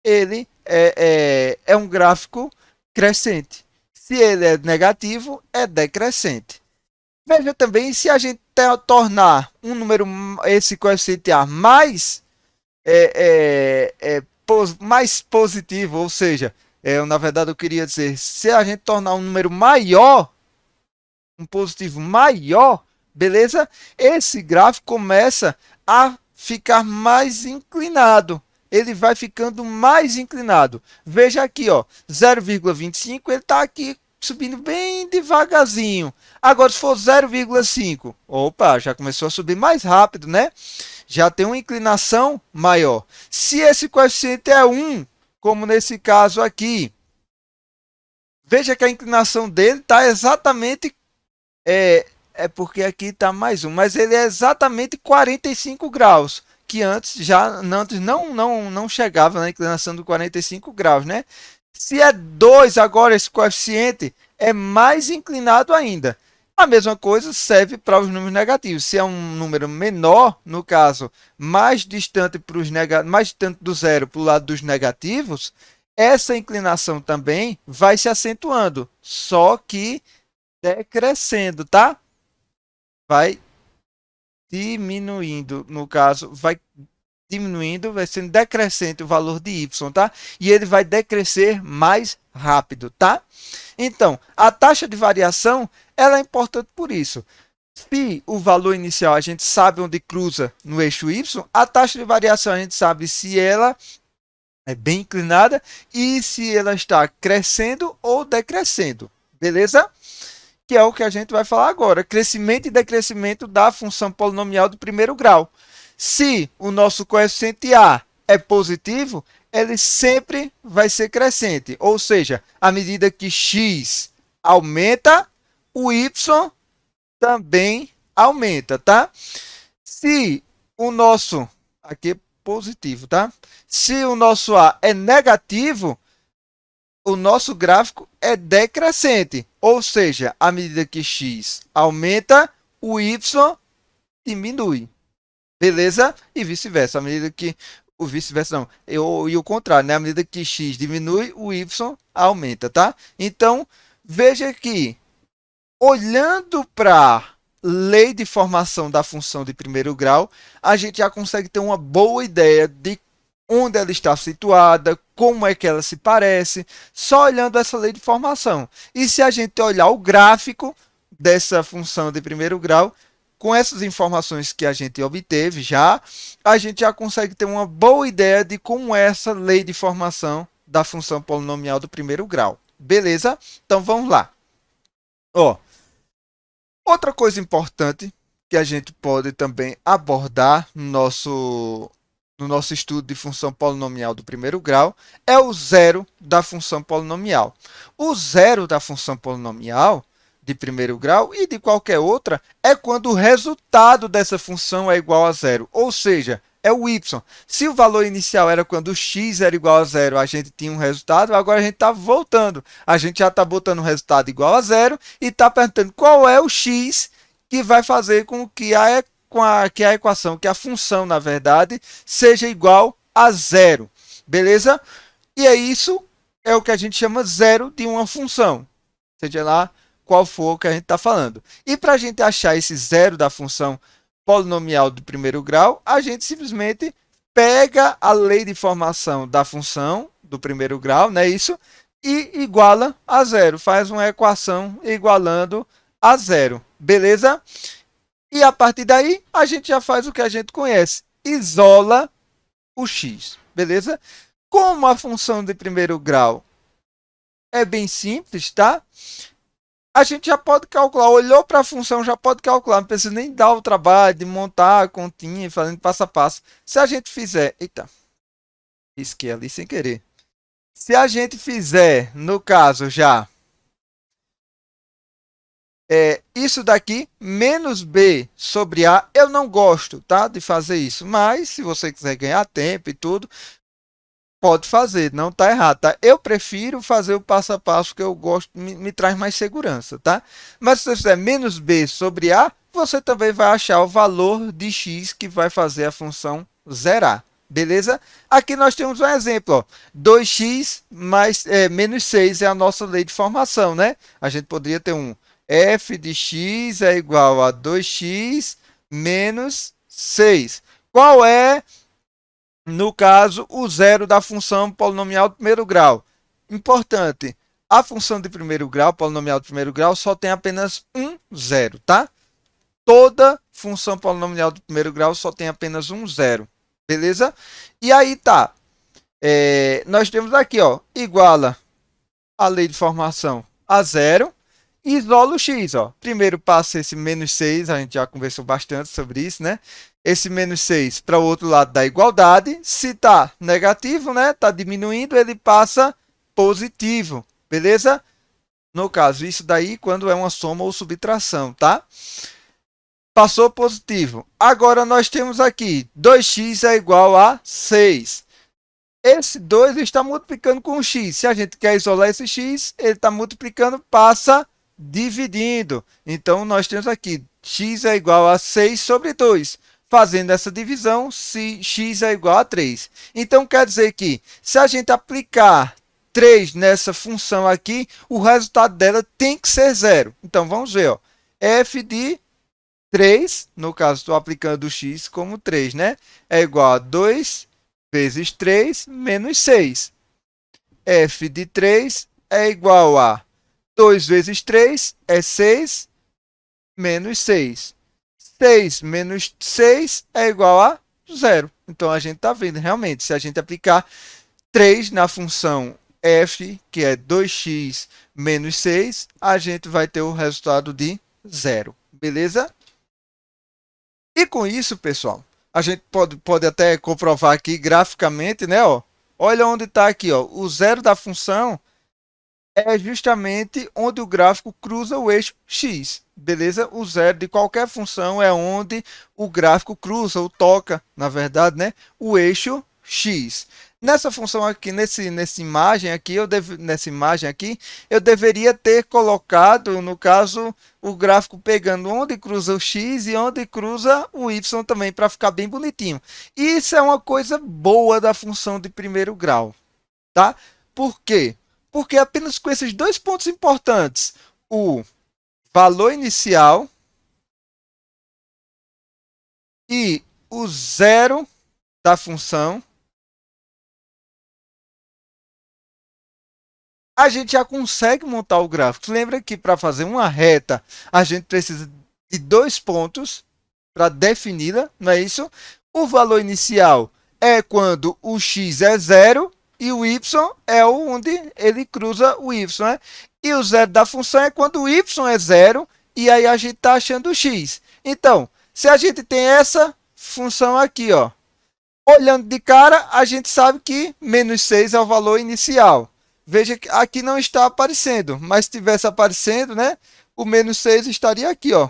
ele é um gráfico crescente. Se ele é negativo, é decrescente. Veja também, se a gente tornar um número, esse coeficiente A mais, mais positivo, ou seja, na verdade eu queria dizer, se a gente tornar um número maior, um positivo maior, beleza? Esse gráfico começa a ficar mais inclinado. Ele vai ficando mais inclinado. Veja aqui, ó, 0,25, ele está aqui subindo bem devagarzinho. Agora, se for 0,5, opa, já começou a subir mais rápido, né? Já tem uma inclinação maior. Se esse coeficiente é 1, como nesse caso aqui, veja que a inclinação dele está exatamente porque aqui está mais 1, mas ele é exatamente 45 graus, que antes não chegava na inclinação de 45 graus, né? Se é 2 agora, esse coeficiente é mais inclinado ainda. A mesma coisa serve para os números negativos. Se é um número menor, no caso, mais distante do zero para o lado dos negativos, essa inclinação também vai se acentuando, só que decrescendo, tá? Vai diminuindo, no caso, vai diminuindo, vai sendo decrescente o valor de y, tá? E ele vai decrescer mais rápido, tá? Então, a taxa de variação, ela é importante por isso. Se o valor inicial a gente sabe onde cruza no eixo y, a taxa de variação a gente sabe se ela é bem inclinada e se ela está crescendo ou decrescendo, beleza? Que é o que a gente vai falar agora, crescimento e decrescimento da função polinomial do primeiro grau. Se o nosso coeficiente A é positivo, ele sempre vai ser crescente, ou seja, à medida que x aumenta, o y também aumenta, tá? Se o nosso, aqui é positivo, tá? Se o nosso A é negativo, o nosso gráfico é decrescente, ou seja, à medida que x aumenta, o y diminui, beleza? E vice-versa, à medida que o vice-versa não, e o contrário, né? À medida que x diminui, o y aumenta, tá? Então, veja que, olhando para lei de formação da função de primeiro grau, a gente já consegue ter uma boa ideia de onde ela está situada, como é que ela se parece, só olhando essa lei de formação. E se a gente olhar o gráfico dessa função de primeiro grau, com essas informações que a gente obteve já, a gente já consegue ter uma boa ideia de como é essa lei de formação da função polinomial do primeiro grau. Beleza? Então vamos lá. Ó, outra coisa importante que a gente pode também abordar no nosso estudo de função polinomial do primeiro grau é o zero da função polinomial. O zero da função polinomial de primeiro grau e de qualquer outra é quando o resultado dessa função é igual a zero, ou seja, é o y. Se o valor inicial era quando o x era igual a zero, a gente tinha um resultado, agora a gente está voltando. A gente já está botando o resultado igual a zero e está perguntando qual é o x que vai fazer com que a que a equação, que a função, na verdade, seja igual a zero, beleza? E é isso, é o que a gente chama zero de uma função, seja lá qual for o que a gente está falando. E para a gente achar esse zero da função polinomial do primeiro grau, a gente simplesmente pega a lei de formação da função do primeiro grau, não é isso? E iguala a zero, faz uma equação igualando a zero, beleza? E a partir daí, a gente já faz o que a gente conhece, isola o x, beleza? Como a função de primeiro grau é bem simples, tá? A gente já pode calcular, olhou para a função, já pode calcular, não precisa nem dar o trabalho de montar a continha, fazendo passo a passo. Se a gente fizer, eita, risquei ali sem querer. Se a gente fizer, no caso já, isso daqui, menos b sobre a, eu não gosto, tá, de fazer isso, mas se você quiser ganhar tempo e tudo, pode fazer, não está errado, tá? Eu prefiro fazer o passo a passo que eu gosto, me traz mais segurança, tá? Mas se você fizer menos b sobre a, você também vai achar o valor de x que vai fazer a função zerar, beleza? Aqui nós temos um exemplo, ó, 2x mais, menos 6 é a nossa lei de formação, né? A gente poderia ter um f de x é igual a 2x menos 6. Qual é, no caso, o zero da função polinomial de primeiro grau? Importante, a função de primeiro grau, polinomial de primeiro grau, só tem apenas um zero, tá? Toda função polinomial de primeiro grau só tem apenas um zero, beleza? E aí tá, nós temos aqui, ó, iguala a lei de formação a zero, e isola o x, ó. Primeiro passa esse menos 6, a gente já conversou bastante sobre isso, né? Esse menos 6 para o outro lado da igualdade. Se está negativo, né? Está diminuindo, ele passa positivo, beleza? No caso, isso daí quando é uma soma ou subtração, tá? Passou positivo. Agora nós temos aqui 2x é igual a 6. Esse 2 está multiplicando com o x. Se a gente quer isolar esse x, ele está multiplicando, passa dividindo. Então, nós temos aqui x é igual a 6 sobre 2. Fazendo essa divisão, se x é igual a 3. Então, quer dizer que se a gente aplicar 3 nessa função aqui, o resultado dela tem que ser zero. Então, vamos ver. Ó. F de 3, no caso, estou aplicando o x como 3, né? É igual a 2 vezes 3 menos 6. F de 3 é igual a 2 vezes 3 é 6 menos 6. 6 menos 6 é igual a zero. Então, a gente está vendo realmente, se a gente aplicar 3 na função f, que é 2x menos 6, a gente vai ter o resultado de zero. Beleza? E com isso, pessoal, a gente pode até comprovar aqui graficamente, né? Ó, olha onde está aqui, ó, o zero da função é justamente onde o gráfico cruza o eixo x, beleza? O zero de qualquer função é onde o gráfico cruza ou toca, na verdade, né? O eixo x. Nessa função aqui, nessa imagem aqui, eu deveria ter colocado, no caso, o gráfico pegando onde cruza o x e onde cruza o y também, para ficar bem bonitinho. E isso é uma coisa boa da função de primeiro grau, tá? Por quê? Porque apenas com esses dois pontos importantes, o valor inicial e o zero da função, a gente já consegue montar o gráfico. Lembra que para fazer uma reta, a gente precisa de dois pontos para defini-la, não é isso? O valor inicial é quando o x é zero e o y é onde ele cruza o y, né? E o zero da função é quando o y é zero e aí a gente está achando o x. Então, se a gente tem essa função aqui, ó, olhando de cara, a gente sabe que menos 6 é o valor inicial. Veja que aqui não está aparecendo, mas se tivesse aparecendo, né, o menos 6 estaria aqui, ó,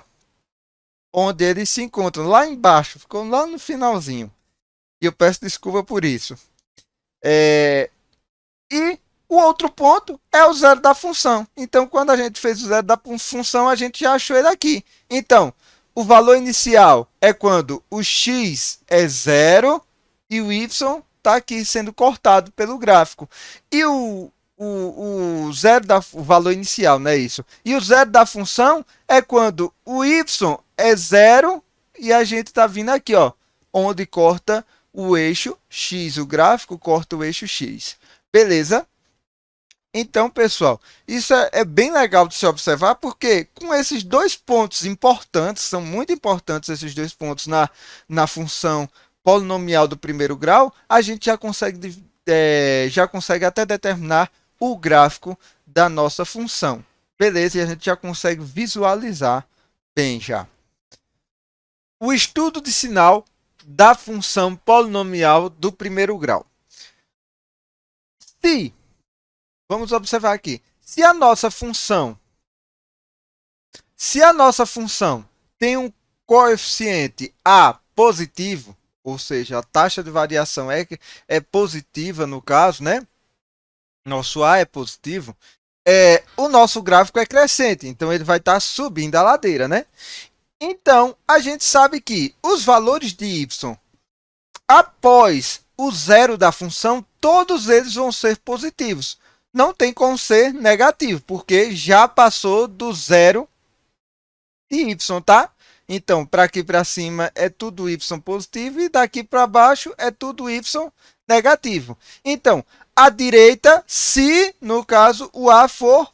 onde eles se encontram, lá embaixo, ficou lá no finalzinho. E eu peço desculpa por isso. E o outro ponto é o zero da função. Então, quando a gente fez o zero da função, a gente já achou ele aqui. Então, O valor inicial é quando o x é zero e o y está aqui sendo cortado pelo gráfico. E o zero o valor inicial, não é isso? E o zero da função é quando o y é zero e a gente está vindo aqui, ó, onde corta o eixo x, o gráfico corta o eixo x. Beleza? Então, pessoal, isso é bem legal de se observar, porque com esses dois pontos importantes, são muito importantes esses dois pontos na função polinomial do primeiro grau, a gente já consegue até determinar o gráfico da nossa função. Beleza? E a gente já consegue visualizar bem já. O estudo de sinal da função polinomial do primeiro grau. Vamos observar aqui. Se a nossa função tem um coeficiente a positivo, ou seja, a taxa de variação é positiva no caso, né? Nosso a é positivo, o nosso gráfico é crescente, então ele vai estar subindo a ladeira, né? Então, a gente sabe que os valores de y após o zero da função, todos eles vão ser positivos. Não tem como ser negativo, porque já passou do zero de y, tá? Então, para aqui para cima é tudo y positivo e daqui para baixo é tudo y negativo. Então, à direita, se no caso o a for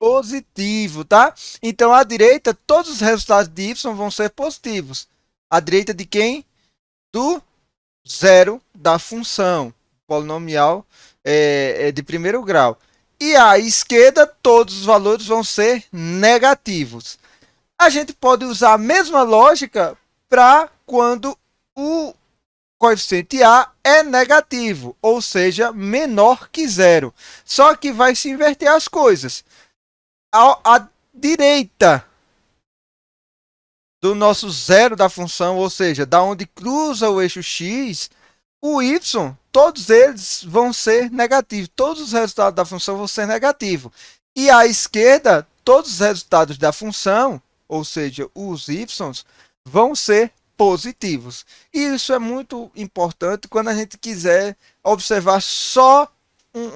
positivo, tá? Então, à direita, todos os resultados de y vão ser positivos. À direita de quem? Do zero da função polinomial de primeiro grau. E à esquerda, todos os valores vão ser negativos. A gente pode usar a mesma lógica para quando o coeficiente A é negativo, ou seja, menor que zero. Só que vai se inverter as coisas. À direita do nosso zero da função, ou seja, da onde cruza o eixo x, o y, todos eles vão ser negativos. Todos os resultados da função vão ser negativos. E à esquerda, todos os resultados da função, ou seja, os y, vão ser positivos. E isso é muito importante quando a gente quiser observar só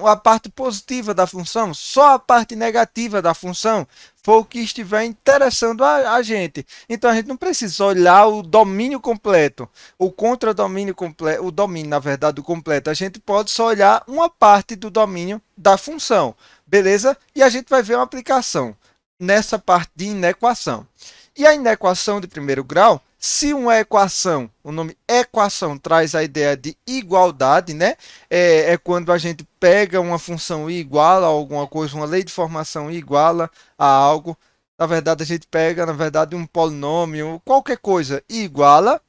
a parte positiva da função, só a parte negativa da função for o que estiver interessando a gente. Então, a gente não precisa olhar o domínio completo, o contradomínio completo, o domínio, na verdade, do completo. A gente pode só olhar uma parte do domínio da função, beleza? E a gente vai ver uma aplicação nessa parte de inequação. E a inequação de primeiro grau, se uma equação, o nome equação traz a ideia de igualdade, né? É quando a gente pega uma função e iguala a alguma coisa, uma lei de formação e iguala a algo. Na verdade, a gente pega, um polinômio, qualquer coisa e iguala.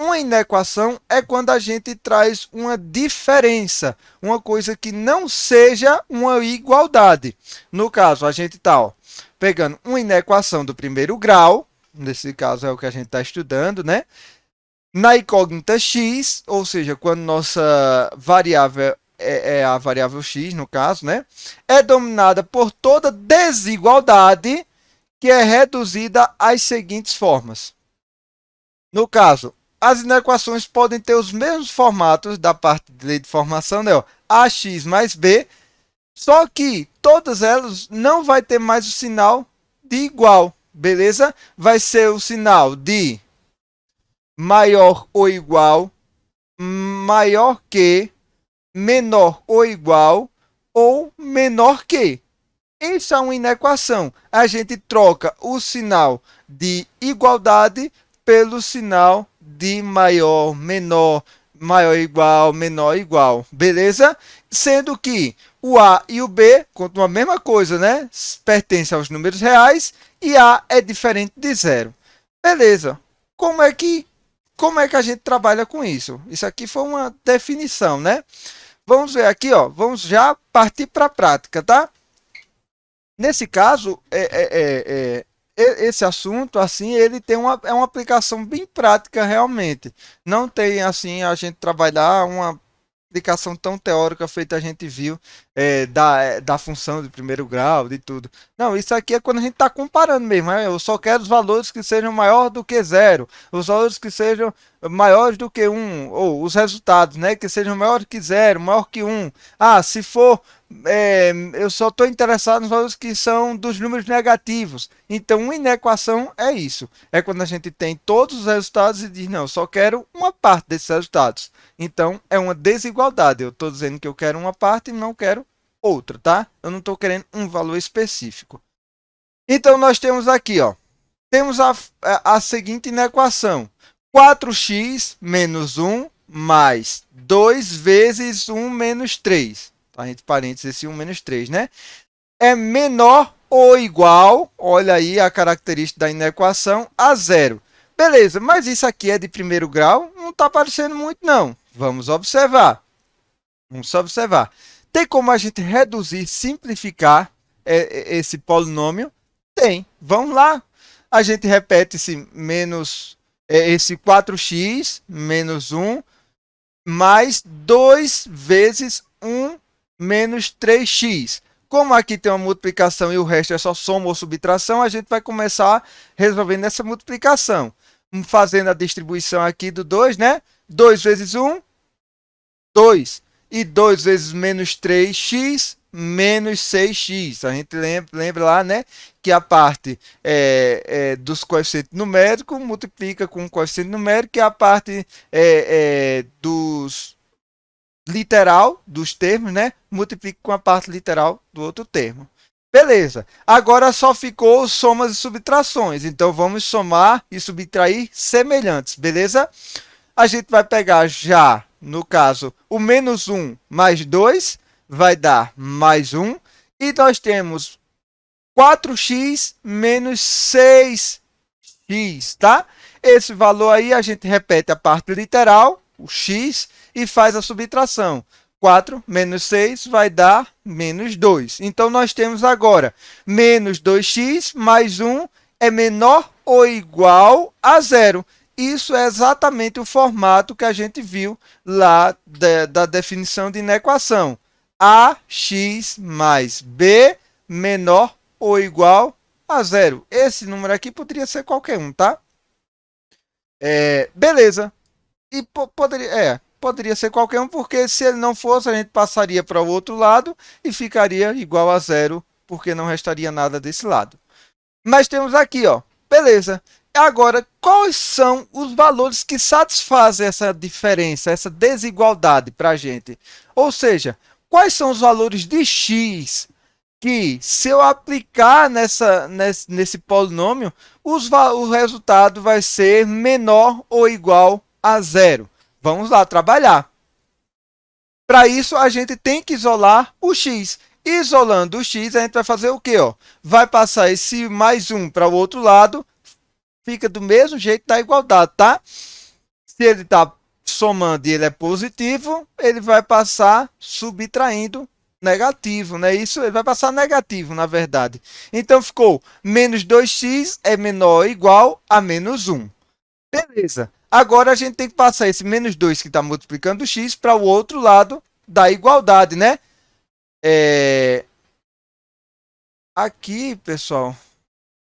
Uma inequação é quando a gente traz uma diferença, uma coisa que não seja uma igualdade. No caso, a gente está pegando uma inequação do primeiro grau, nesse caso é o que a gente está estudando, né? Na incógnita x, ou seja, quando nossa variável é a variável x, no caso, né? É dominada por toda desigualdade que é reduzida às seguintes formas. No caso, as inequações podem ter os mesmos formatos da parte de lei de formação, né? Ax mais b, só que todas elas não vai ter mais o sinal de igual, beleza? Vai ser o sinal de maior ou igual, maior que, menor ou igual ou menor que. Isso é uma inequação. A gente troca o sinal de igualdade pelo sinal de maior, menor, maior igual, menor igual, beleza? Sendo que o A e o B continuam a mesma coisa, né? Pertencem aos números reais e A é diferente de zero. Beleza. Como é que a gente trabalha com isso? Isso aqui foi uma definição, né? Vamos ver aqui, ó. Vamos já partir para a prática, tá? Nesse caso, esse assunto, assim, ele tem uma aplicação bem prática, realmente. Não tem, assim, a gente trabalhar uma aplicação tão teórica feita a gente viu da função de primeiro grau, de tudo. Não, isso aqui é quando a gente está comparando mesmo. Né? Eu só quero os valores que sejam maior do que zero, os valores que sejam maiores do que um, ou os resultados, né? Que sejam maior que zero, maior que um. Ah, se for, eu só estou interessado nos valores que são dos números negativos. Então, uma inequação é isso. É quando a gente tem todos os resultados e diz, não, eu só quero uma parte desses resultados. Então, é uma desigualdade. Eu estou dizendo que eu quero uma parte e não quero outra, tá? Eu não estou querendo um valor específico. Então, nós temos aqui, ó, temos a seguinte inequação. 4x menos 1 mais 2 vezes 1 menos 3. Tá? Entre parênteses, esse 1 menos 3, né? É menor ou igual, olha aí a característica da inequação, a zero. Beleza, mas isso aqui é de primeiro grau? Não está aparecendo muito, não. Vamos observar. Vamos observar. Tem como a gente reduzir, simplificar esse polinômio? Tem. Vamos lá. A gente repete esse 4x menos 1 mais 2 vezes 1 menos 3x. Como aqui tem uma multiplicação e o resto é só soma ou subtração, a gente vai começar resolvendo essa multiplicação. Fazendo a distribuição aqui do 2, né? 2 vezes 1, 2. E 2 vezes menos 3x, menos 6x. A gente lembra lá, né? Que a parte dos coeficientes numéricos multiplica com o coeficiente numérico, e a parte dos literal dos termos, né? Multiplica com a parte literal do outro termo. Beleza. Agora só ficou somas e subtrações. Então, vamos somar e subtrair semelhantes, beleza? A gente vai pegar já, no caso, o menos 1 mais 2 vai dar mais 1. E nós temos 4x menos 6x, tá? Esse valor aí a gente repete a parte literal, o x, e faz a subtração. 4 menos 6 vai dar menos 2. Então, nós temos agora menos 2x mais 1 é menor ou igual a zero. Isso é exatamente o formato que a gente viu lá da definição de inequação. Ax mais b menor ou igual a zero. Esse número aqui poderia ser qualquer um, tá? Beleza. E poderia ser qualquer um, porque se ele não fosse, a gente passaria para o outro lado e ficaria igual a zero, porque não restaria nada desse lado. Mas temos aqui, ó, beleza. Agora, quais são os valores que satisfazem essa diferença, essa desigualdade para a gente? Ou seja, quais são os valores de x que, se eu aplicar nesse polinômio, o resultado vai ser menor ou igual a zero? Vamos lá trabalhar. Para isso, a gente tem que isolar o x. Isolando o x, a gente vai fazer o quê? Ó? Vai passar esse mais 1 para o outro lado, fica do mesmo jeito da igualdade, tá? Se ele está somando e ele é positivo, ele vai passar subtraindo negativo, né? Isso, ele vai passar negativo, na verdade. Então, ficou menos 2x é menor ou igual a menos 1. Beleza. Agora, a gente tem que passar esse menos 2 que está multiplicando o x para o outro lado da igualdade, né? Aqui, pessoal,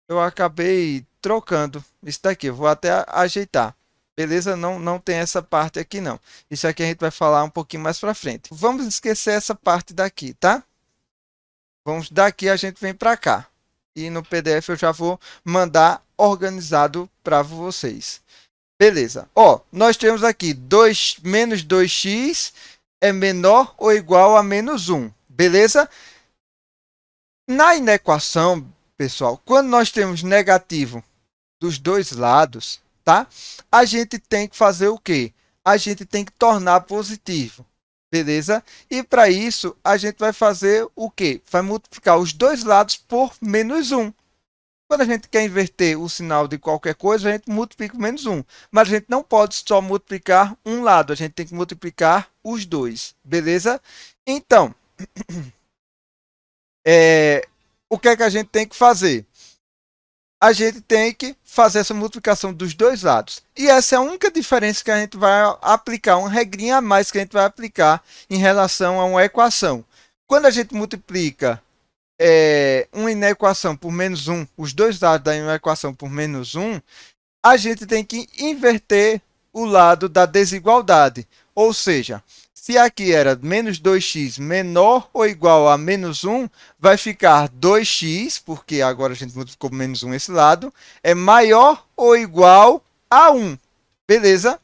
eu acabei trocando isso daqui. Eu vou até ajeitar. Beleza? Não tem essa parte aqui, não. Isso aqui a gente vai falar um pouquinho mais para frente. Vamos esquecer essa parte daqui, tá? Daqui a gente vem para cá. E no PDF eu já vou mandar organizado para vocês. Beleza. Ó, nós temos aqui menos 2x é menor ou igual a menos 1. Beleza? Na inequação, pessoal, quando nós temos negativo dos dois lados, tá? A gente tem que fazer o quê? A gente tem que tornar positivo, beleza? E para isso, a gente vai fazer o quê? Vai multiplicar os dois lados por menos 1. Quando a gente quer inverter o sinal de qualquer coisa, a gente multiplica por menos 1. Mas a gente não pode só multiplicar um lado, a gente tem que multiplicar os dois, beleza? Então, o que é que a gente tem que fazer? A gente tem que fazer essa multiplicação dos dois lados. E essa é a única diferença que a gente vai aplicar, uma regrinha a mais que a gente vai aplicar em relação a uma equação. Quando a gente multiplica uma inequação por menos um, os dois lados da inequação por menos um, a gente tem que inverter o lado da desigualdade. Ou seja, se aqui era menos 2x menor ou igual a menos um, vai ficar 2x, porque agora a gente multiplicou por menos um esse lado, é maior ou igual a 1. Beleza?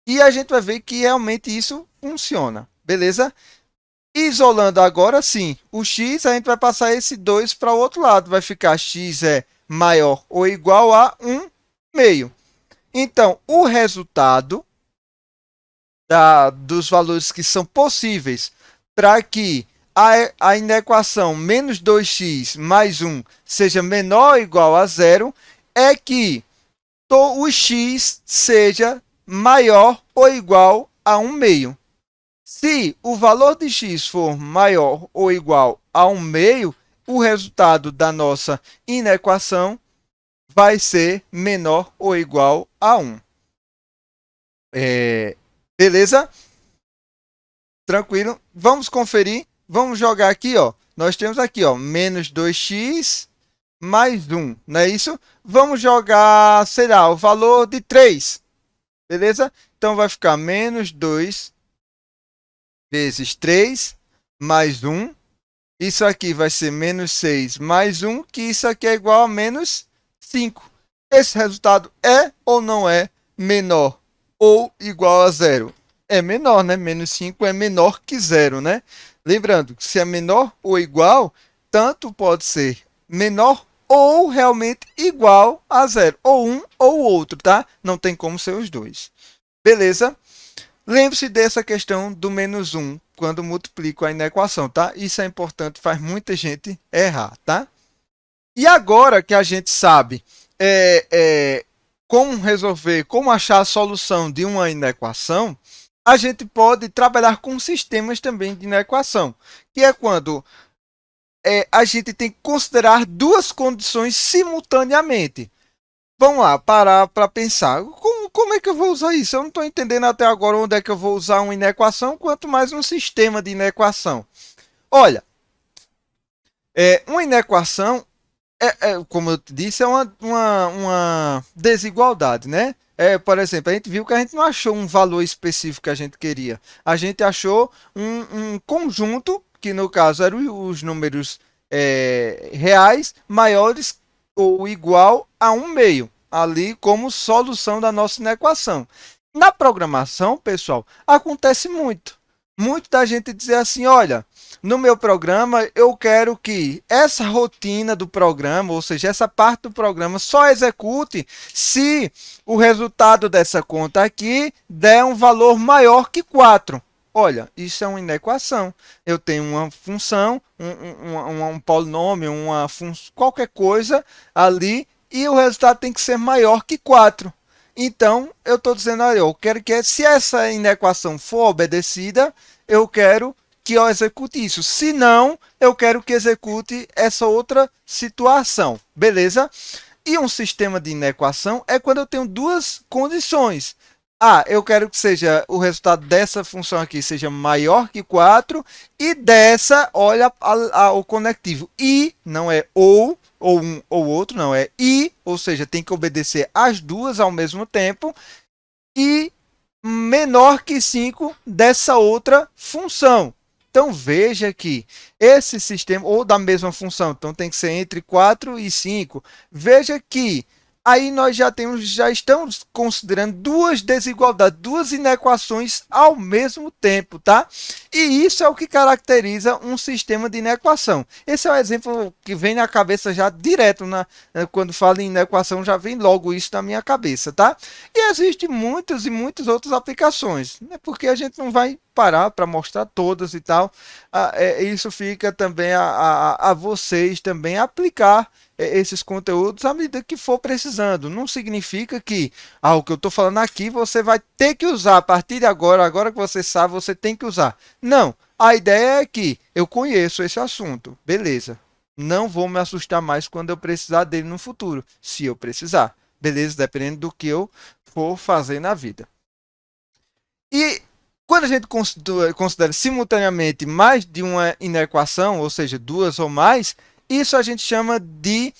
E a gente vai ver que realmente isso funciona. Beleza? Isolando agora, sim, o x, a gente vai passar esse 2 para o outro lado. Vai ficar x é maior ou igual a 1 meio. Então, o resultado dos valores que são possíveis para que a inequação menos 2x mais 1 seja menor ou igual a zero é que o x seja maior ou igual a 1 meio. Se o valor de x for maior ou igual a 1 meio, o resultado da nossa inequação vai ser menor ou igual a 1. Beleza? Tranquilo? Vamos conferir. Vamos jogar aqui, ó. Nós temos aqui, ó, menos 2x mais 1, não é isso? Vamos jogar, sei lá, o valor de 3. Beleza? Então, vai ficar menos 2 vezes 3 mais 1. Isso aqui vai ser menos 6 mais 1, que isso aqui é igual a menos 5. Esse resultado é ou não é menor ou igual a zero? É menor, né? Menos 5 é menor que zero, né? Lembrando que se é menor ou igual, tanto pode ser menor ou realmente igual a zero. Ou um ou outro, tá? Não tem como ser os dois. Beleza? Lembre-se dessa questão do menos 1 quando multiplico a inequação, tá? Isso é importante, faz muita gente errar, tá? E agora que a gente sabe como resolver, como achar a solução de uma inequação, a gente pode trabalhar com sistemas também de inequação, que é quando a gente tem que considerar duas condições simultaneamente. Vamos lá, parar para pensar. Como é que eu vou usar isso? Eu não estou entendendo até agora onde é que eu vou usar uma inequação, quanto mais um sistema de inequação. Olha, uma inequação, como eu te disse, é uma desigualdade, né? Por exemplo, a gente viu que a gente não achou um valor específico que a gente queria. A gente achou um conjunto, que no caso eram os números reais maiores ou igual a 1 meio, ali como solução da nossa inequação. Na programação, pessoal, acontece muito. Muito da gente dizer assim, olha, no meu programa eu quero que essa rotina do programa, ou seja, essa parte do programa só execute se o resultado dessa conta aqui der um valor maior que 4. Olha, isso é uma inequação. Eu tenho uma função, um polinômio, qualquer coisa ali, e o resultado tem que ser maior que 4. Então, eu estou dizendo, olha, eu quero que, se essa inequação for obedecida, eu quero que eu execute isso. Se não, eu quero que execute essa outra situação. Beleza? E um sistema de inequação é quando eu tenho duas condições. Eu quero que seja o resultado dessa função aqui seja maior que 4 e dessa, olha o conectivo. E não é ou um ou outro, não é e, ou seja, tem que obedecer as duas ao mesmo tempo e menor que 5 dessa outra função. Então veja que esse sistema, ou da mesma função, então tem que ser entre 4 e 5. Veja que aí nós já estamos considerando duas desigualdades, duas inequações ao mesmo tempo, tá? E isso é o que caracteriza um sistema de inequação. Esse é o exemplo que vem na cabeça já direto, quando falo em inequação, já vem logo isso na minha cabeça, tá? E existem muitas e muitas outras aplicações, né? Porque a gente não vai parar para mostrar todas e tal. Isso fica também a vocês também aplicar esses conteúdos à medida que for precisando. Não significa que o que eu estou falando aqui você vai ter que usar a partir de agora, agora que você sabe, você tem que usar. Não, a ideia é que eu conheço esse assunto, beleza. Não vou me assustar mais quando eu precisar dele no futuro, se eu precisar, beleza? Dependendo do que eu for fazer na vida. E Quando a gente considera simultaneamente mais de uma inequação, ou seja, duas ou mais, isso a gente chama de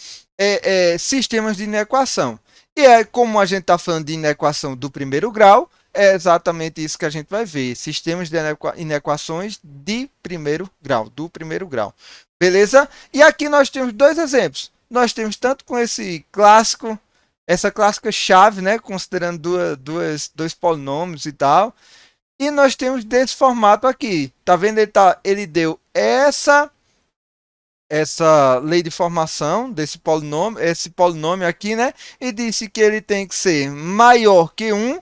sistemas de inequação. E é como a gente está falando de inequação do primeiro grau, é exatamente isso que a gente vai ver. Sistemas de inequações de primeiro grau, do primeiro grau. Beleza? E aqui nós temos dois exemplos. Nós temos tanto com esse clássico, essa clássica chave, né, considerando dois polinômios e tal. E nós temos desse formato aqui. Tá vendo? Ele deu essa lei de formação desse polinômio, esse polinômio aqui, né? E disse que ele tem que ser maior que 1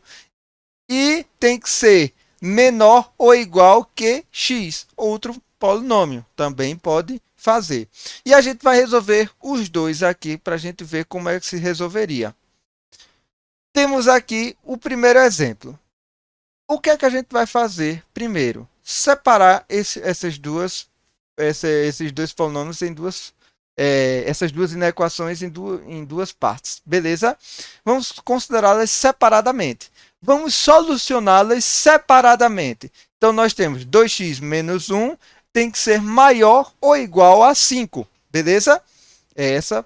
e tem que ser menor ou igual que x. Outro polinômio também pode fazer. E a gente vai resolver os dois aqui para a gente ver como é que se resolveria. Temos aqui o primeiro exemplo. O que é que a gente vai fazer primeiro? Separar esses dois polinômios em essas duas inequações em duas partes. Beleza? Vamos considerá-las separadamente. Vamos solucioná-las separadamente. Então, nós temos 2x menos 1 tem que ser maior ou igual a 5. Beleza? É essa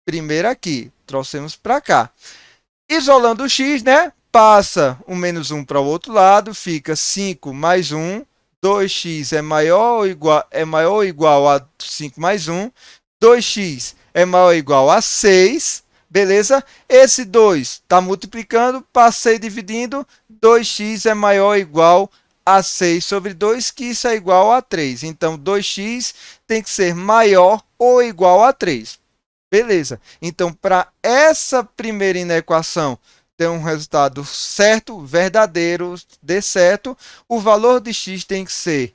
primeira aqui. Trouxemos para cá. Isolando o x, né? Passa o menos 1 para o outro lado, fica 5 mais 1. 2x é maior ou igual a 5 mais 1. 2x é maior ou igual a 6. Beleza? Esse 2 está multiplicando, passei dividindo. 2x é maior ou igual a 6 sobre 2, que isso é igual a 3. Então, 2x tem que ser maior ou igual a 3. Beleza. Então, para essa primeira inequação ter um resultado certo, verdadeiro, dê certo, o valor de x tem que ser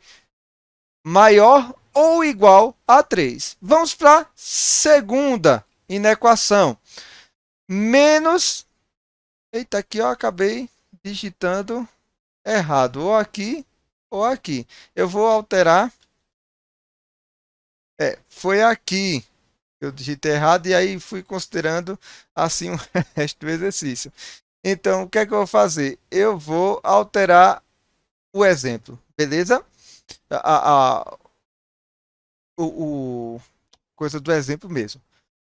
maior ou igual a 3. Vamos para a segunda inequação. Menos... Eita, aqui eu acabei digitando errado. Ou aqui, ou aqui. Eu vou alterar. Foi aqui. Eu digitei errado e aí fui considerando assim o resto do exercício. Então, o que é que eu vou fazer? Eu vou alterar o exemplo, beleza? A, o coisa do exemplo mesmo.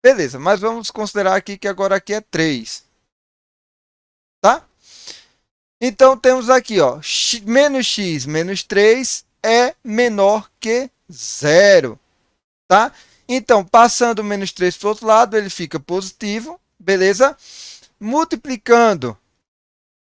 Beleza, mas vamos considerar aqui que agora aqui é 3. Tá? Então, temos aqui, ó, menos x menos 3 é menor que 0. Tá? Então, passando o menos 3 para o outro lado, ele fica positivo, beleza? Multiplicando,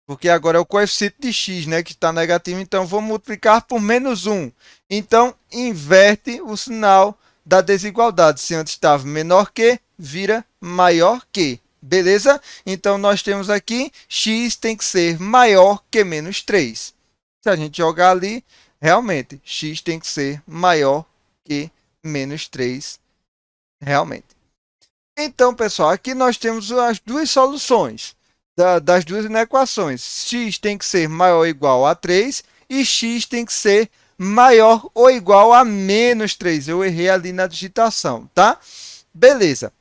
porque agora é o coeficiente de x, né, que está negativo, então vou multiplicar por menos 1. Então, inverte o sinal da desigualdade. Se antes estava menor que, vira maior que. Beleza? Então, nós temos aqui, x tem que ser maior que menos 3. Se a gente jogar ali, realmente, x tem que ser maior que menos 3, realmente. Então, pessoal, aqui nós temos as duas soluções das duas inequações. X tem que ser maior ou igual a 3 e x tem que ser maior ou igual a menos 3. Eu errei ali na digitação, tá? Beleza.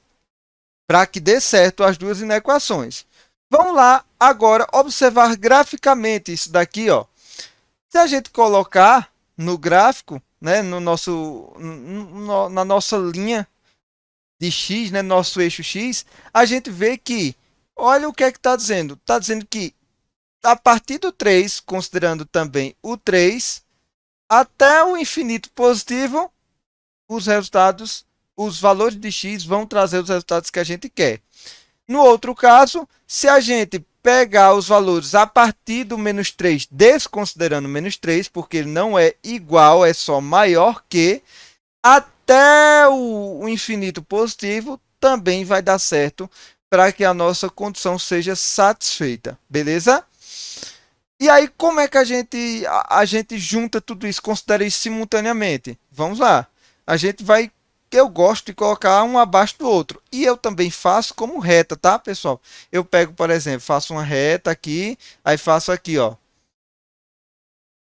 Para que dê certo as duas inequações. Vamos lá agora observar graficamente isso daqui, ó. Se a gente colocar no gráfico, né, no na nossa linha de x, né, nosso eixo x, a gente vê que, olha o que é que está dizendo. Está dizendo que a partir do 3, considerando também o 3, até o infinito positivo, os resultados, os valores de x vão trazer os resultados que a gente quer. No outro caso, se a gente pegar os valores a partir do menos 3, desconsiderando menos 3, porque ele não é igual, é só maior que, até o infinito positivo também vai dar certo para que a nossa condição seja satisfeita, beleza? E aí, como é que a gente junta tudo isso, considera isso simultaneamente? Vamos lá. A gente vai, eu gosto de colocar um abaixo do outro. E eu também faço como reta, tá, pessoal? Eu pego, por exemplo, faço uma reta aqui, aí faço aqui, ó,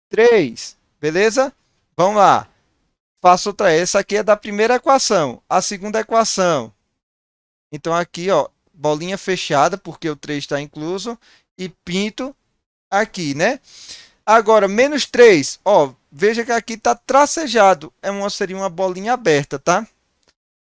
3, beleza? Vamos lá. Faço outra. Essa aqui é da primeira equação. A segunda equação. Então, aqui, ó, bolinha fechada, porque o 3 está incluso. E pinto aqui, né? Agora, menos 3, ó, veja que aqui está tracejado, seria uma bolinha aberta, tá?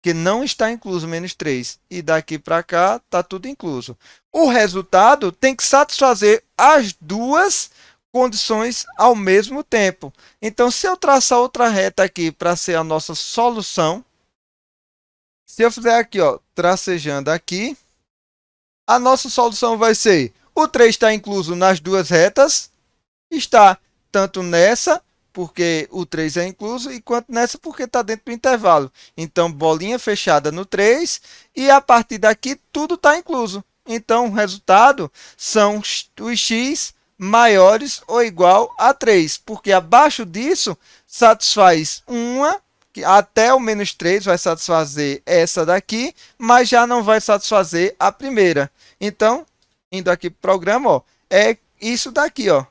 Que não está incluso menos 3. E daqui para cá está tudo incluso. O resultado tem que satisfazer as duas condições ao mesmo tempo. Então, se eu traçar outra reta aqui para ser a nossa solução, se eu fizer aqui, ó, tracejando aqui, a nossa solução vai ser: o 3 está incluso nas duas retas, está tanto nessa, porque o 3 é incluso, e quanto nessa, porque está dentro do intervalo. Então, bolinha fechada no 3, e a partir daqui tudo está incluso. Então, o resultado são os x maiores ou igual a 3, porque abaixo disso satisfaz uma, que até o menos 3 vai satisfazer essa daqui, mas já não vai satisfazer a primeira. Então, indo aqui para o programa, ó, é isso daqui, ó.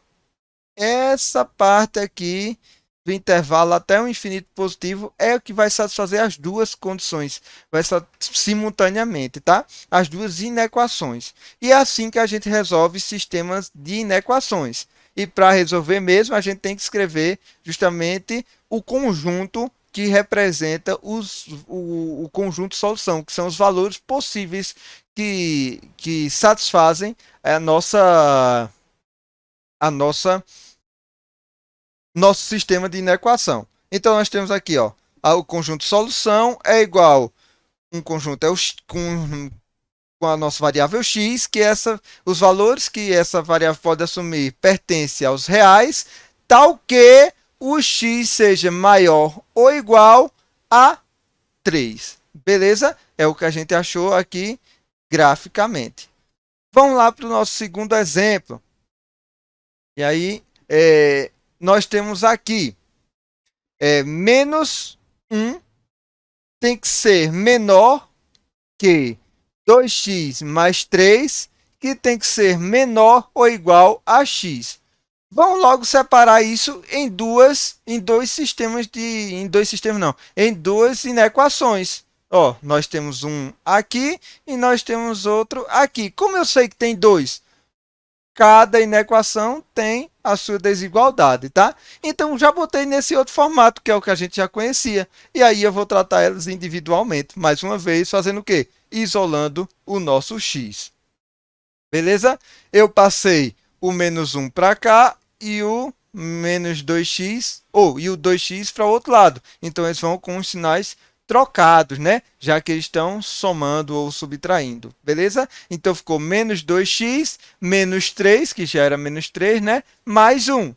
Essa parte aqui do intervalo até o infinito positivo é o que vai satisfazer as duas condições, vai simultaneamente, tá? As duas inequações. E é assim que a gente resolve sistemas de inequações. E para resolver mesmo, a gente tem que escrever justamente o conjunto que representa o conjunto solução, que são os valores possíveis que satisfazem a nosso sistema de inequação. Então, nós temos aqui, ó, o conjunto solução é igual, um conjunto é com a nossa variável x, que os valores que essa variável pode assumir pertencem aos reais, tal que o x seja maior ou igual a 3. Beleza? É o que a gente achou aqui graficamente. Vamos lá para o nosso segundo exemplo. E aí, nós temos aqui menos 1 tem que ser menor que 2x mais 3, que tem que ser menor ou igual a x. Vamos logo separar isso em duas inequações. Ó, nós temos um aqui e nós temos outro aqui. Como eu sei que tem dois? Cada inequação tem a sua desigualdade, tá? Então, já botei nesse outro formato, que é o que a gente já conhecia. E aí, eu vou tratar elas individualmente. Mais uma vez, fazendo o quê? Isolando o nosso x. Beleza? Eu passei o menos 1 para cá e o menos 2x, e o 2x para o outro lado. Então, eles vão com os sinais trocados, né? Já que eles estão somando ou subtraindo, beleza? Então, ficou menos 2x, menos 3, que já era menos 3, né? Mais 1.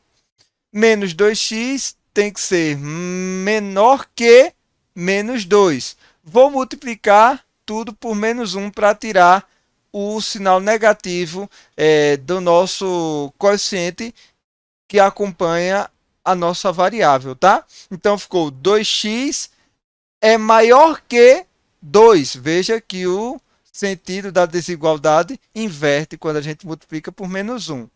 Menos 2x tem que ser menor que menos 2. Vou multiplicar tudo por menos 1 para tirar o sinal negativo do nosso coeficiente que acompanha a nossa variável, tá? Então, ficou 2x é maior que 2. Veja que o sentido da desigualdade inverte quando a gente multiplica por menos 1.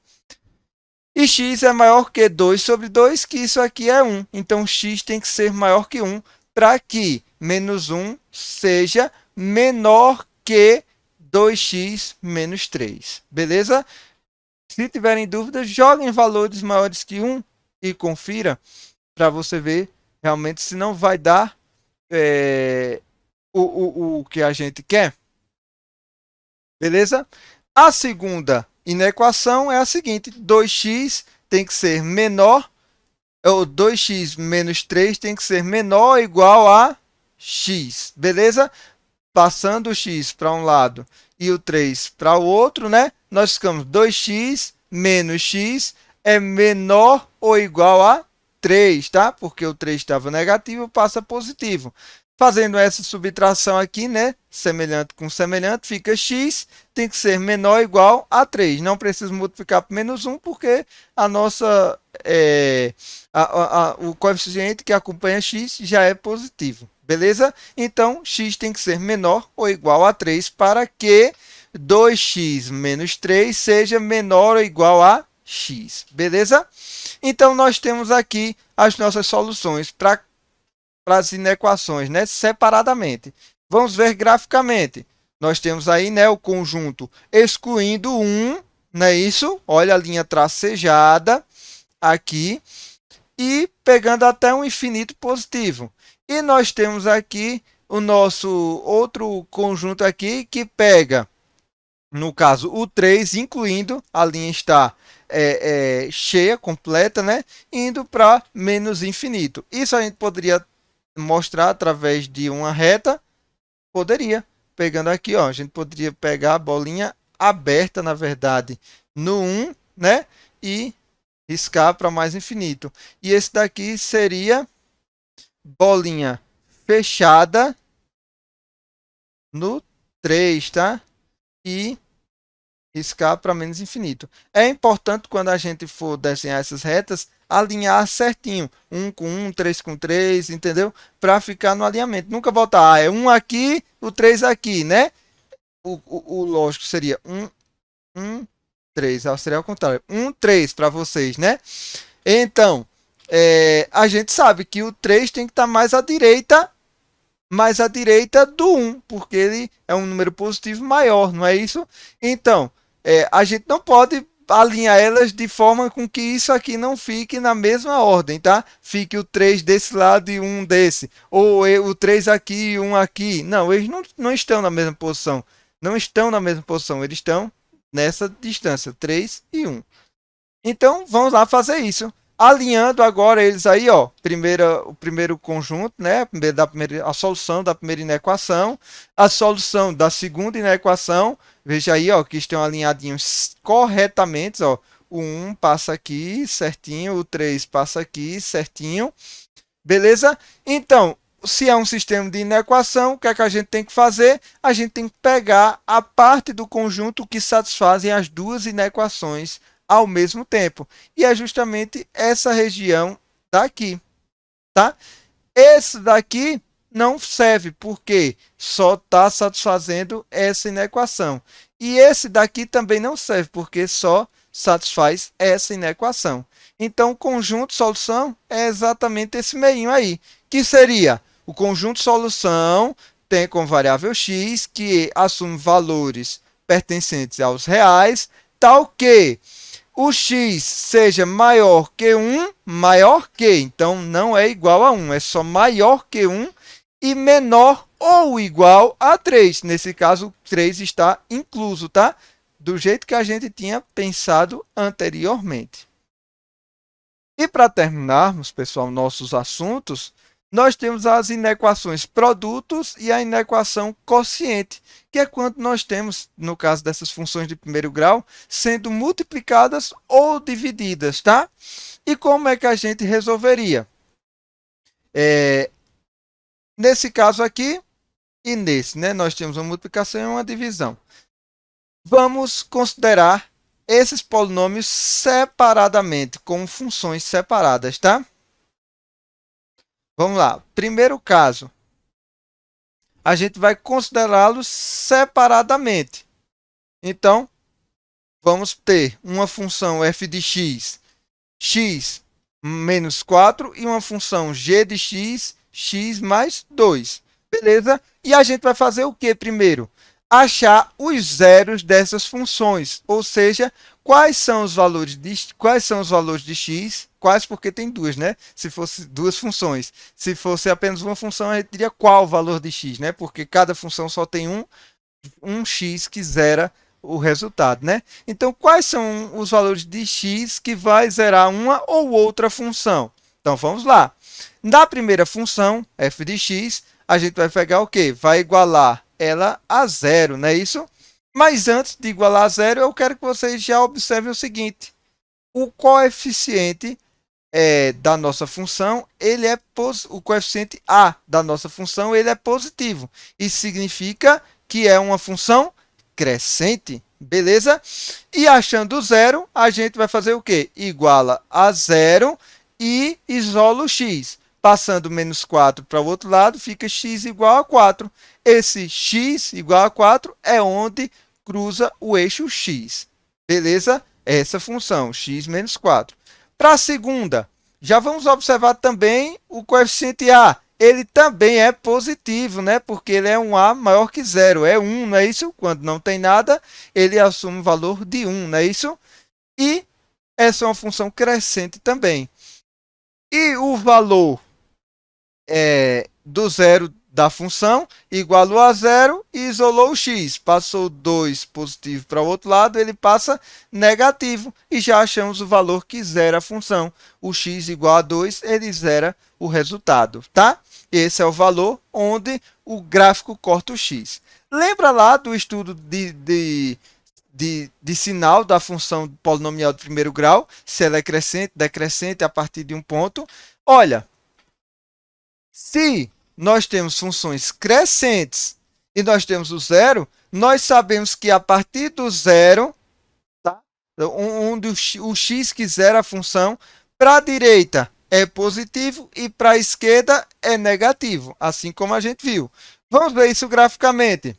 E x é maior que 2 sobre 2, que isso aqui é 1. Então, x tem que ser maior que 1 para que menos 1 seja menor que 2x menos 3. Beleza? Se tiverem dúvidas, joguem valores maiores que 1 e confira para você ver realmente se não vai dar o que a gente quer. Beleza? A segunda inequação é a seguinte: 2x tem que ser menor, ou 2x menos 3 tem que ser menor ou igual a x. Beleza? Passando o x para um lado e o 3 para o outro, né? Nós ficamos 2x menos x é menor ou igual a 3, tá? Porque o 3 estava negativo, passa positivo. Fazendo essa subtração aqui, né? Semelhante com semelhante, fica x tem que ser menor ou igual a 3. Não preciso multiplicar por menos 1, porque a nossa, o coeficiente que acompanha x já é positivo. Beleza? Então, x tem que ser menor ou igual a 3 para que 2x menos 3 seja menor ou igual a x. Beleza? Então, nós temos aqui as nossas soluções para as inequações, né, separadamente. Vamos ver graficamente. Nós temos aí, né, o conjunto excluindo 1, não é isso? Olha a linha tracejada. aqui e pegando até um infinito positivo. E nós temos aqui o nosso outro conjunto aqui que pega, no caso, o 3, incluindo a linha está cheia, completa, né? Indo para menos infinito. Isso a gente poderia mostrar através de uma reta? Poderia. Pegando aqui, ó, a gente poderia pegar a bolinha aberta, na verdade, no 1, né? E riscar para mais infinito. E esse daqui seria bolinha fechada no 3, tá? E riscar para menos infinito. É importante quando a gente for desenhar essas retas, alinhar certinho. 1 com 1, 3 com 3, entendeu? Para ficar no alinhamento. Nunca voltar, é 1 aqui, o 3 aqui, né? O lógico seria 1, 1, 3. Seria ao contrário. 1, 3 para vocês, né? Então, a gente sabe que o 3 tem que estar mais à direita do 1, porque ele é um número positivo maior, não é isso? Então, a gente não pode alinhar elas de forma com que isso aqui não fique na mesma ordem, tá? Fique o 3 desse lado e 1 desse, ou o 3 aqui e 1 aqui. Não, eles não estão na mesma posição. Não estão na mesma posição, eles estão nessa distância, 3 e 1. Então, vamos lá fazer isso. Alinhando agora eles aí, ó, o primeiro conjunto, né? A solução da primeira inequação, a solução da segunda inequação. Veja aí, ó, que estão alinhadinhos corretamente, ó. O 1 passa aqui certinho, o 3 passa aqui certinho. Beleza? Então, se é um sistema de inequação, o que é que a gente tem que fazer? A gente tem que pegar a parte do conjunto que satisfazem as duas inequações ao mesmo tempo. E é justamente essa região daqui, tá? Esse daqui não serve porque só está satisfazendo essa inequação. E esse daqui também não serve porque só satisfaz essa inequação. Então, o conjunto solução é exatamente esse meinho aí, que seria o conjunto solução tem como variável x, que assume valores pertencentes aos reais, tal que o x seja maior que 1, maior que, então não é igual a 1, é só maior que 1 e menor ou igual a 3. Nesse caso, 3 está incluso, tá? Do jeito que a gente tinha pensado anteriormente. E para terminarmos, pessoal, nossos assuntos, nós temos as inequações produtos e a inequação quociente, que é quando nós temos, no caso dessas funções de primeiro grau, sendo multiplicadas ou divididas, tá? E como é que a gente resolveria? Nesse caso aqui e nesse, né? Nós temos uma multiplicação e uma divisão. Vamos considerar esses polinômios separadamente, como funções separadas, tá? Vamos lá. Primeiro caso, a gente vai considerá-los separadamente. Então, vamos ter uma função f de x, x menos 4, e uma função g de x, x mais 2. Beleza? E a gente vai fazer o que primeiro? Achar os zeros dessas funções, ou seja, quais são os valores de x, quais porque tem duas, né? Se fosse duas funções, se fosse apenas uma função, a gente diria qual o valor de x, né? Porque cada função só tem um x que zera o resultado, né? Então, quais são os valores de x que vai zerar uma ou outra função? Então, vamos lá. Na primeira função, f de x, a gente vai pegar o quê? Vai igualar ela a zero, não é isso? Mas antes de igualar a zero, eu quero que vocês já observem o seguinte. O coeficiente da nossa função, o coeficiente a da nossa função, ele é positivo. Isso significa que é uma função crescente, beleza? E achando zero, a gente vai fazer o quê? Iguala a zero e isola o x. Passando menos 4 para o outro lado, fica x igual a 4. Esse x igual a 4 é onde cruza o eixo x. Beleza? Essa função, x menos 4. Para a segunda, já vamos observar também o coeficiente a. Ele também é positivo, né? Porque ele é um a maior que zero. É 1, não é isso? Quando não tem nada, ele assume o valor de 1, não é isso? E essa é uma função crescente também. E o valor do zero da função igualou a zero e isolou o x. Passou 2 positivo para o outro lado, ele passa negativo. E já achamos o valor que zera a função. O x igual a 2, ele zera o resultado, tá? Esse é o valor onde o gráfico corta o x. Lembra lá do estudo de sinal da função polinomial de primeiro grau, se ela é crescente, decrescente a partir de um ponto. Olha, se nós temos funções crescentes e nós temos o zero, nós sabemos que a partir do zero, tá? Onde o x que zera a função, para a direita é positivo e para a esquerda é negativo, assim como a gente viu. Vamos ver isso graficamente.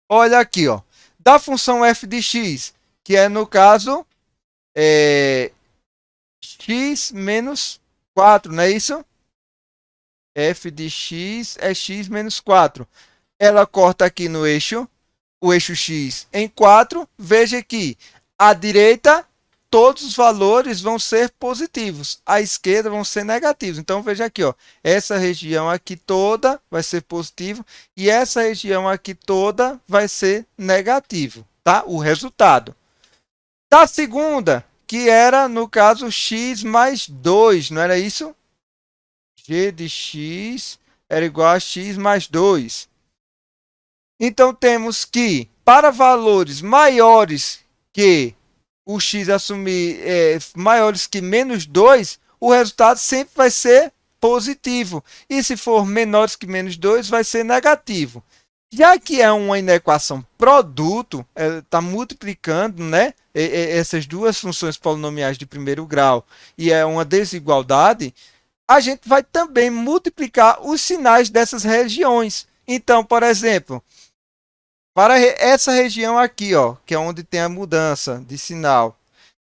Olha aqui, ó, da função f de x, que é, no caso, x menos 4, não é isso? F de x é x menos 4. Ela corta aqui no eixo, o eixo x em 4. Veja que à direita todos os valores vão ser positivos, à esquerda vão ser negativos. Então veja aqui, ó, essa região aqui toda vai ser positivo e essa região aqui toda vai ser negativo, tá? O resultado. Da segunda, que era no caso x mais 2, não era isso? G de x era igual a x mais 2. Então, temos que, para valores maiores que o x assumir, maiores que menos 2, o resultado sempre vai ser positivo. E se for menores que menos 2, vai ser negativo. Já que é uma inequação produto, está multiplicando, né, essas duas funções polinomiais de primeiro grau e é uma desigualdade, a gente vai também multiplicar os sinais dessas regiões. Então, por exemplo, para essa região aqui, ó, que é onde tem a mudança de sinal,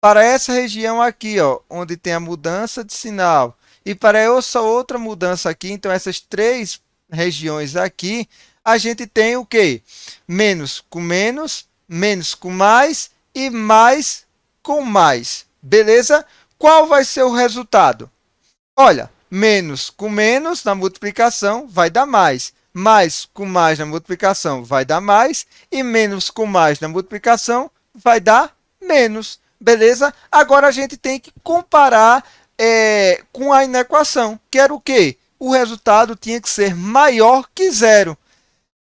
para essa região aqui, ó, onde tem a mudança de sinal, e para essa outra mudança aqui, então essas três regiões aqui, a gente tem o quê? Menos com mais e mais com mais. Beleza? Qual vai ser o resultado? Olha, menos com menos na multiplicação vai dar mais com mais na multiplicação vai dar mais, e menos com mais na multiplicação vai dar menos. Beleza? Agora a gente tem que comparar com a inequação, que era o quê? O resultado tinha que ser maior que zero.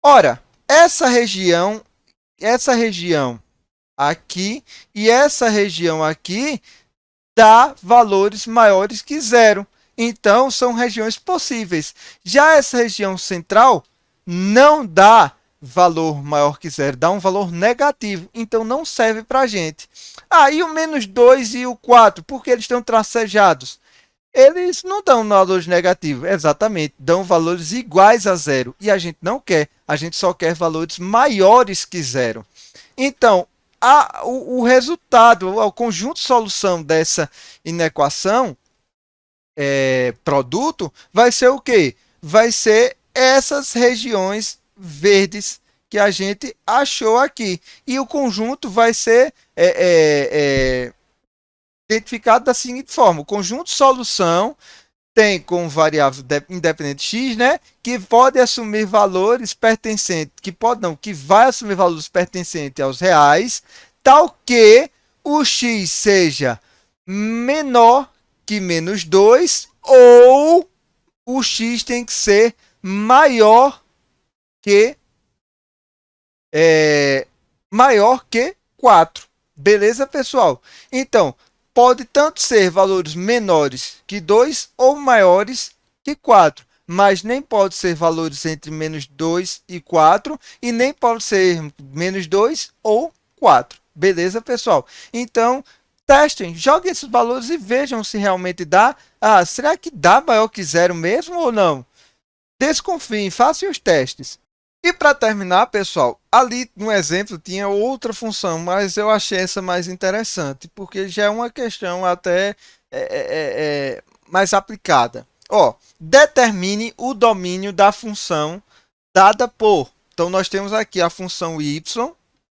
Ora, essa região aqui e essa região aqui dá valores maiores que zero. Então, são regiões possíveis. Já essa região central não dá valor maior que zero, dá um valor negativo. Então, não serve para a gente. E o menos 2 e o 4, porque eles estão tracejados? Eles não dão valores negativos, exatamente, dão valores iguais a zero. E a gente não quer, a gente só quer valores maiores que zero. Então, o resultado, o conjunto de solução dessa inequação produto vai ser o quê? Vai ser essas regiões verdes que a gente achou aqui. E o conjunto vai ser identificado da seguinte forma. O conjunto de solução tem como variável independente x, né, que pode assumir valores pertencentes, que vai assumir valores pertencentes aos reais, tal que o x seja menor que menos 2 ou o x tem que ser maior que 4. Beleza, pessoal? Então, pode tanto ser valores menores que 2 ou maiores que 4, mas nem pode ser valores entre menos 2 e 4 e nem pode ser menos 2 ou 4. Beleza, pessoal? Então, testem, joguem esses valores e vejam se realmente dá. Será que dá maior que zero mesmo ou não? Desconfiem, façam os testes. E para terminar, pessoal, ali no exemplo tinha outra função, mas eu achei essa mais interessante, porque já é uma questão até mais aplicada. Determine o domínio da função dada por. Então, nós temos aqui a função y,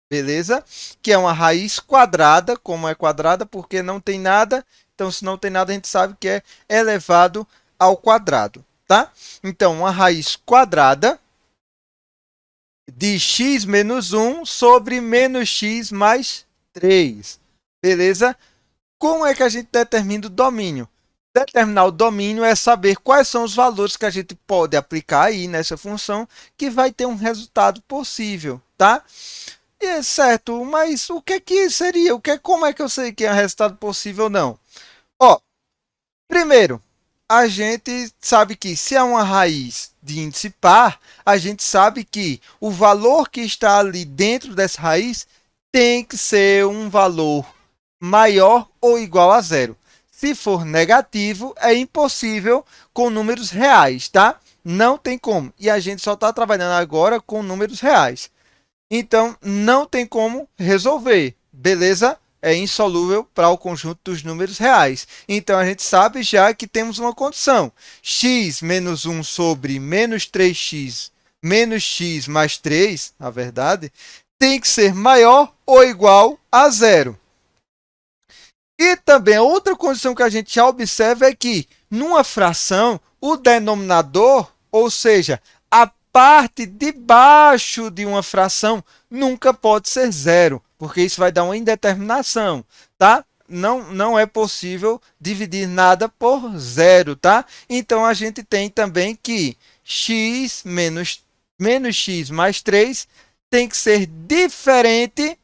beleza? Que é uma raiz quadrada, como é quadrada, porque não tem nada. Então, se não tem nada, a gente sabe que é elevado ao quadrado, tá? Então, uma raiz quadrada de x menos 1 sobre menos x mais 3, beleza? Como é que a gente determina o domínio? Determinar o domínio é saber quais são os valores que a gente pode aplicar aí nessa função que vai ter um resultado possível, tá? É certo, mas o que seria? Como é que eu sei que é um resultado possível ou não? Ó, primeiro, a gente sabe que se é uma raiz de índice par, a gente sabe que o valor que está ali dentro dessa raiz tem que ser um valor maior ou igual a zero. Se for negativo, é impossível com números reais, tá? Não tem como. E a gente só está trabalhando agora com números reais. Então, não tem como resolver, beleza? É insolúvel para o conjunto dos números reais. Então, a gente sabe já que temos uma condição. X menos 1 sobre menos 3x menos x mais 3, na verdade, tem que ser maior ou igual a zero. E também a outra condição que a gente já observa é que, numa fração, o denominador, ou seja, a parte de baixo de uma fração, nunca pode ser zero, porque isso vai dar uma indeterminação, tá? Não é possível dividir nada por zero, tá? Então, a gente tem também que x menos x mais 3 tem que ser diferente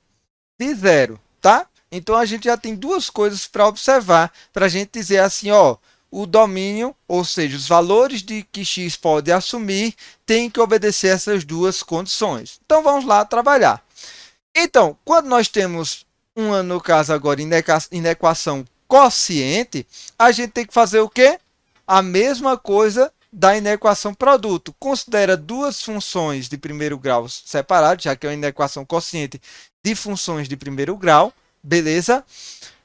de zero, tá? Então a gente já tem duas coisas para observar, para a gente dizer assim, ó, o domínio, ou seja, os valores de que x pode assumir, tem que obedecer essas duas condições. Então vamos lá trabalhar. Então, quando nós temos uma, no caso agora, inequação quociente, a gente tem que fazer o quê? A mesma coisa da inequação produto. Considera duas funções de primeiro grau separadas, já que é uma inequação quociente de funções de primeiro grau, beleza?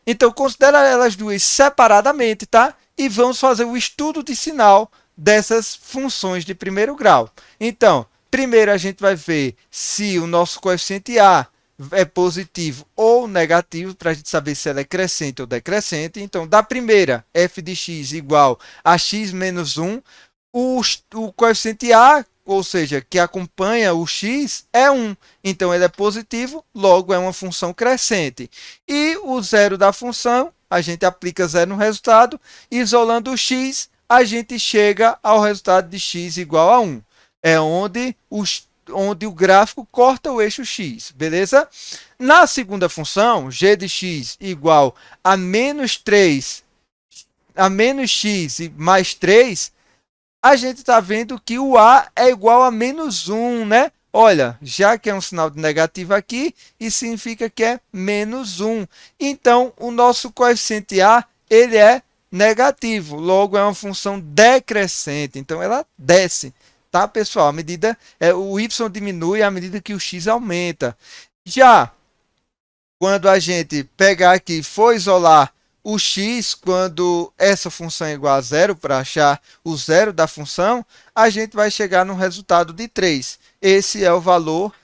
Então, considera elas duas separadamente, tá? E vamos fazer o estudo de sinal dessas funções de primeiro grau. Então, primeiro a gente vai ver se o nosso coeficiente A é positivo ou negativo, para a gente saber se ela é crescente ou decrescente. Então, da primeira, f de x igual a x menos 1, o coeficiente A, ou seja, que acompanha o x, é 1. Então, ele é positivo, logo é uma função crescente. E o zero da função, a gente aplica zero no resultado, isolando o x, a gente chega ao resultado de x igual a 1. É onde o gráfico corta o eixo x, beleza? Na segunda função, g de x igual a menos 3, a menos x mais 3, a gente está vendo que o A é igual a menos 1, né? Olha, já que é um sinal de negativo aqui, isso significa que é menos 1. Então, o nosso coeficiente A, ele é negativo, logo é uma função decrescente, então ela desce, tá, pessoal? O y diminui à medida que o x aumenta. Já quando a gente pegar aqui, for isolar o x, quando essa função é igual a zero, para achar o zero da função, a gente vai chegar no resultado de 3. Esse é o valor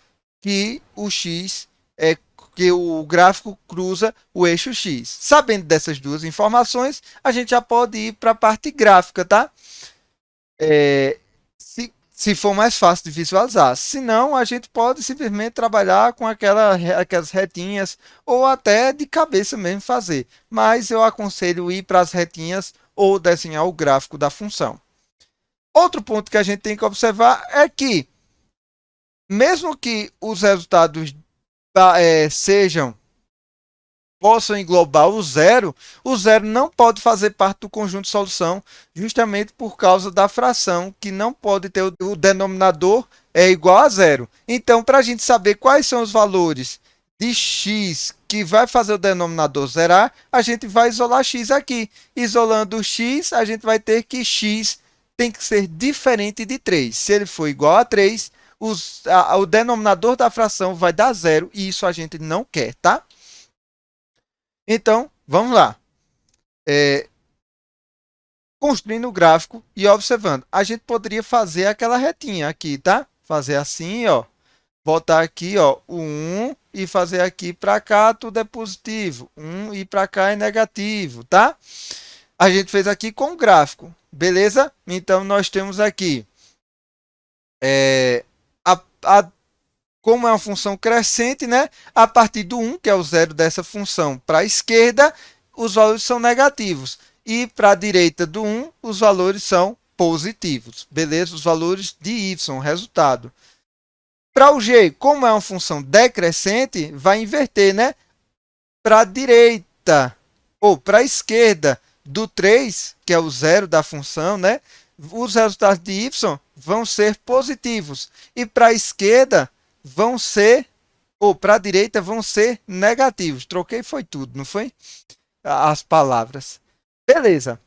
que o x que o gráfico cruza o eixo x. Sabendo dessas duas informações, a gente já pode ir para a parte gráfica, tá? Se for mais fácil de visualizar. Se não, a gente pode simplesmente trabalhar com aquelas retinhas ou até de cabeça mesmo fazer. Mas eu aconselho ir para as retinhas ou desenhar o gráfico da função. Outro ponto que a gente tem que observar é que, mesmo que os resultados possam englobar o zero não pode fazer parte do conjunto de solução, justamente por causa da fração, que não pode ter o denominador é igual a zero. Então, para a gente saber quais são os valores de x que vai fazer o denominador zerar, a gente vai isolar x aqui. Isolando o x, a gente vai ter que x tem que ser diferente de 3. Se ele for igual a 3, o denominador da fração vai dar zero, e isso a gente não quer, tá? Então, vamos lá. Construindo o gráfico e observando. A gente poderia fazer aquela retinha aqui, tá? Fazer assim, ó. Botar aqui, ó, o 1, e fazer aqui para cá, tudo é positivo. 1 e para cá é negativo, tá? A gente fez aqui com gráfico, beleza? Então, nós temos aqui, é, a, a, como é uma função crescente, né? A partir do 1, que é o zero dessa função, para a esquerda, os valores são negativos. E para a direita do 1, os valores são positivos, beleza? Os valores de y, resultado. Para o g, como é uma função decrescente, vai inverter, né? Para a direita ou para a esquerda do 3, que é o zero da função, né? Os resultados de y vão ser positivos. E para a esquerda vão ser, ou para a direita vão ser negativos. Troquei foi tudo, não foi? As palavras. Beleza.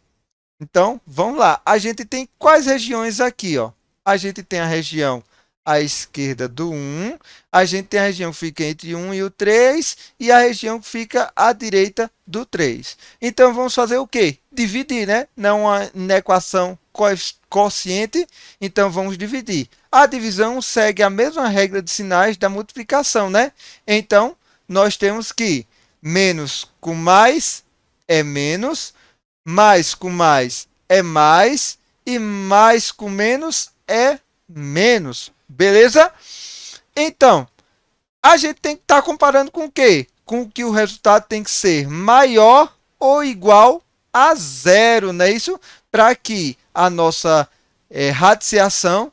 Então, vamos lá. A gente tem quais regiões aqui, ó? A gente tem a região à esquerda do 1, a gente tem a região que fica entre 1 e o 3 e a região que fica à direita do 3. Então, vamos fazer o quê? Dividir, né? Não é uma equação quociente, então vamos dividir. A divisão segue a mesma regra de sinais da multiplicação, né? Então, nós temos que menos com mais é menos, mais com mais é mais e mais com menos é menos. Beleza? Então, a gente tem que estar comparando com o quê? Com que o resultado tem que ser maior ou igual a zero, não é isso? Para que a nossa radiciação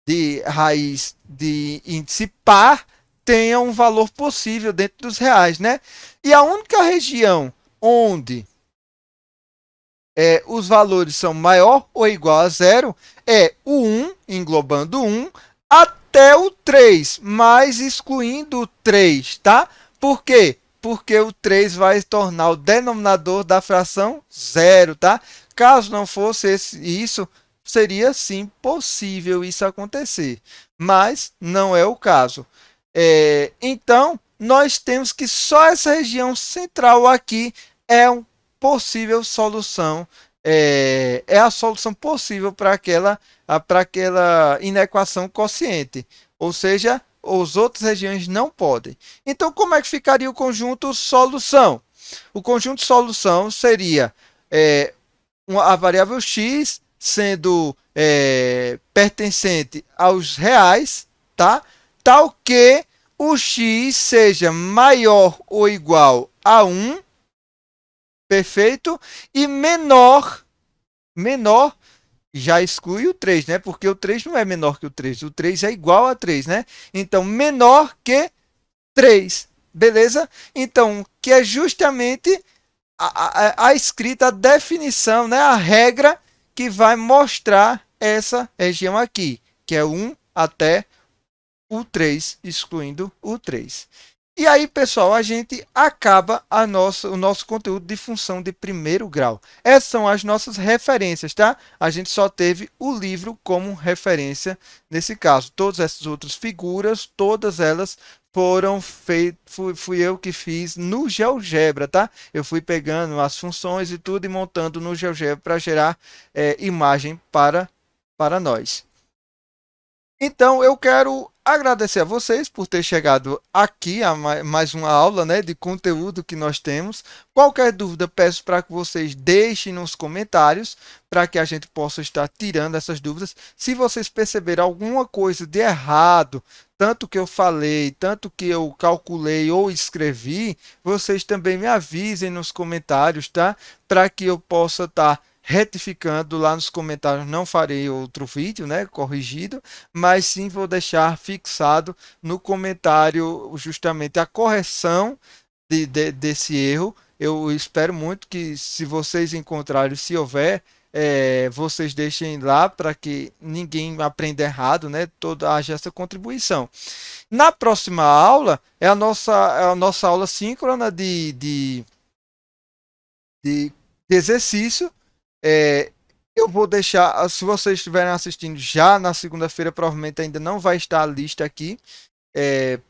de raiz de índice par tenha um valor possível dentro dos reais, né? E a única região onde os valores são maior ou igual a zero é o 1, englobando o 1, até o 3, mas excluindo o 3, tá? Por quê? Porque o 3 vai tornar o denominador da fração zero, tá? Caso não fosse isso, seria sim possível isso acontecer, mas não é o caso. Então, nós temos que só essa região central aqui é uma possível solução, é a solução possível para aquela inequação quociente, ou seja, as outras regiões não podem. Então, como é que ficaria o conjunto solução? O conjunto solução seria a variável x sendo pertencente aos reais, tá? Tal que o x seja maior ou igual a 1, perfeito? E menor já exclui o 3, né? Porque o 3 não é menor que o 3, o 3 é igual a 3, né? Então, menor que 3, beleza? Então, que é justamente a escrita, a definição, né? A regra que vai mostrar essa região aqui, que é 1 até o 3, excluindo o 3. E aí, pessoal, a gente acaba o nosso conteúdo de função de primeiro grau. Essas são as nossas referências, tá? A gente só teve o livro como referência nesse caso. Todas essas outras figuras, todas elas foram feitas, fui eu que fiz no GeoGebra, tá? Eu fui pegando as funções e tudo e montando no GeoGebra para gerar imagem para nós. Então, eu quero agradecer a vocês por ter chegado aqui a mais uma aula, né, de conteúdo que nós temos. Qualquer dúvida, peço para que vocês deixem nos comentários, para que a gente possa estar tirando essas dúvidas. Se vocês perceberem alguma coisa de errado, tanto que eu falei, tanto que eu calculei ou escrevi, vocês também me avisem nos comentários, tá? Para que eu possa estar retificando lá nos comentários. Não farei outro vídeo, né, corrigido, mas sim vou deixar fixado no comentário justamente a correção desse erro. Eu espero muito que, se vocês encontrarem, se houver, vocês deixem lá para que ninguém aprenda errado, né? Toda haja essa contribuição. Na próxima aula é a nossa aula síncrona de exercício. Eu vou deixar, se vocês estiverem assistindo já na segunda-feira, provavelmente ainda não vai estar a lista aqui,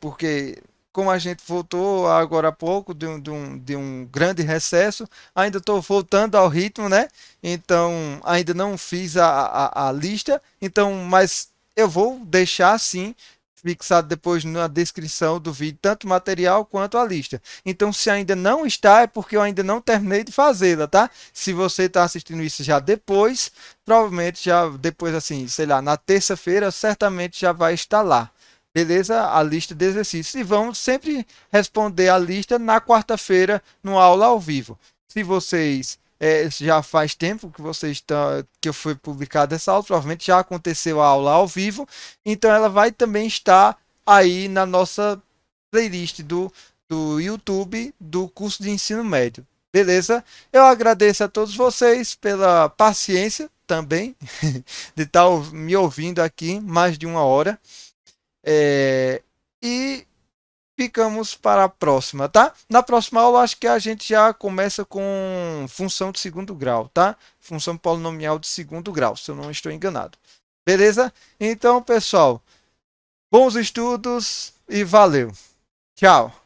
porque como a gente voltou agora há pouco de um grande recesso, ainda estou voltando ao ritmo, né? Então, ainda não fiz a lista, então, mas eu vou deixar sim fixado depois na descrição do vídeo, tanto o material quanto a lista. Então, se ainda não está, é porque eu ainda não terminei de fazê-la, tá? Se você está assistindo isso já depois, provavelmente já depois, assim, sei lá, na terça-feira, certamente já vai estar lá. Beleza? A lista de exercícios. E vamos sempre responder a lista na quarta-feira, no aula ao vivo. Se vocês já faz tempo que vocês estão, que eu fui publicado essa aula, provavelmente já aconteceu a aula ao vivo, então ela vai também estar aí na nossa playlist do YouTube do curso de ensino médio. Beleza? Eu agradeço a todos vocês pela paciência também de estar me ouvindo aqui mais de uma hora. E ficamos para a próxima, tá? Na próxima aula, acho que a gente já começa com função de segundo grau, tá? Função polinomial de segundo grau, se eu não estou enganado. Beleza? Então, pessoal, bons estudos e valeu. Tchau.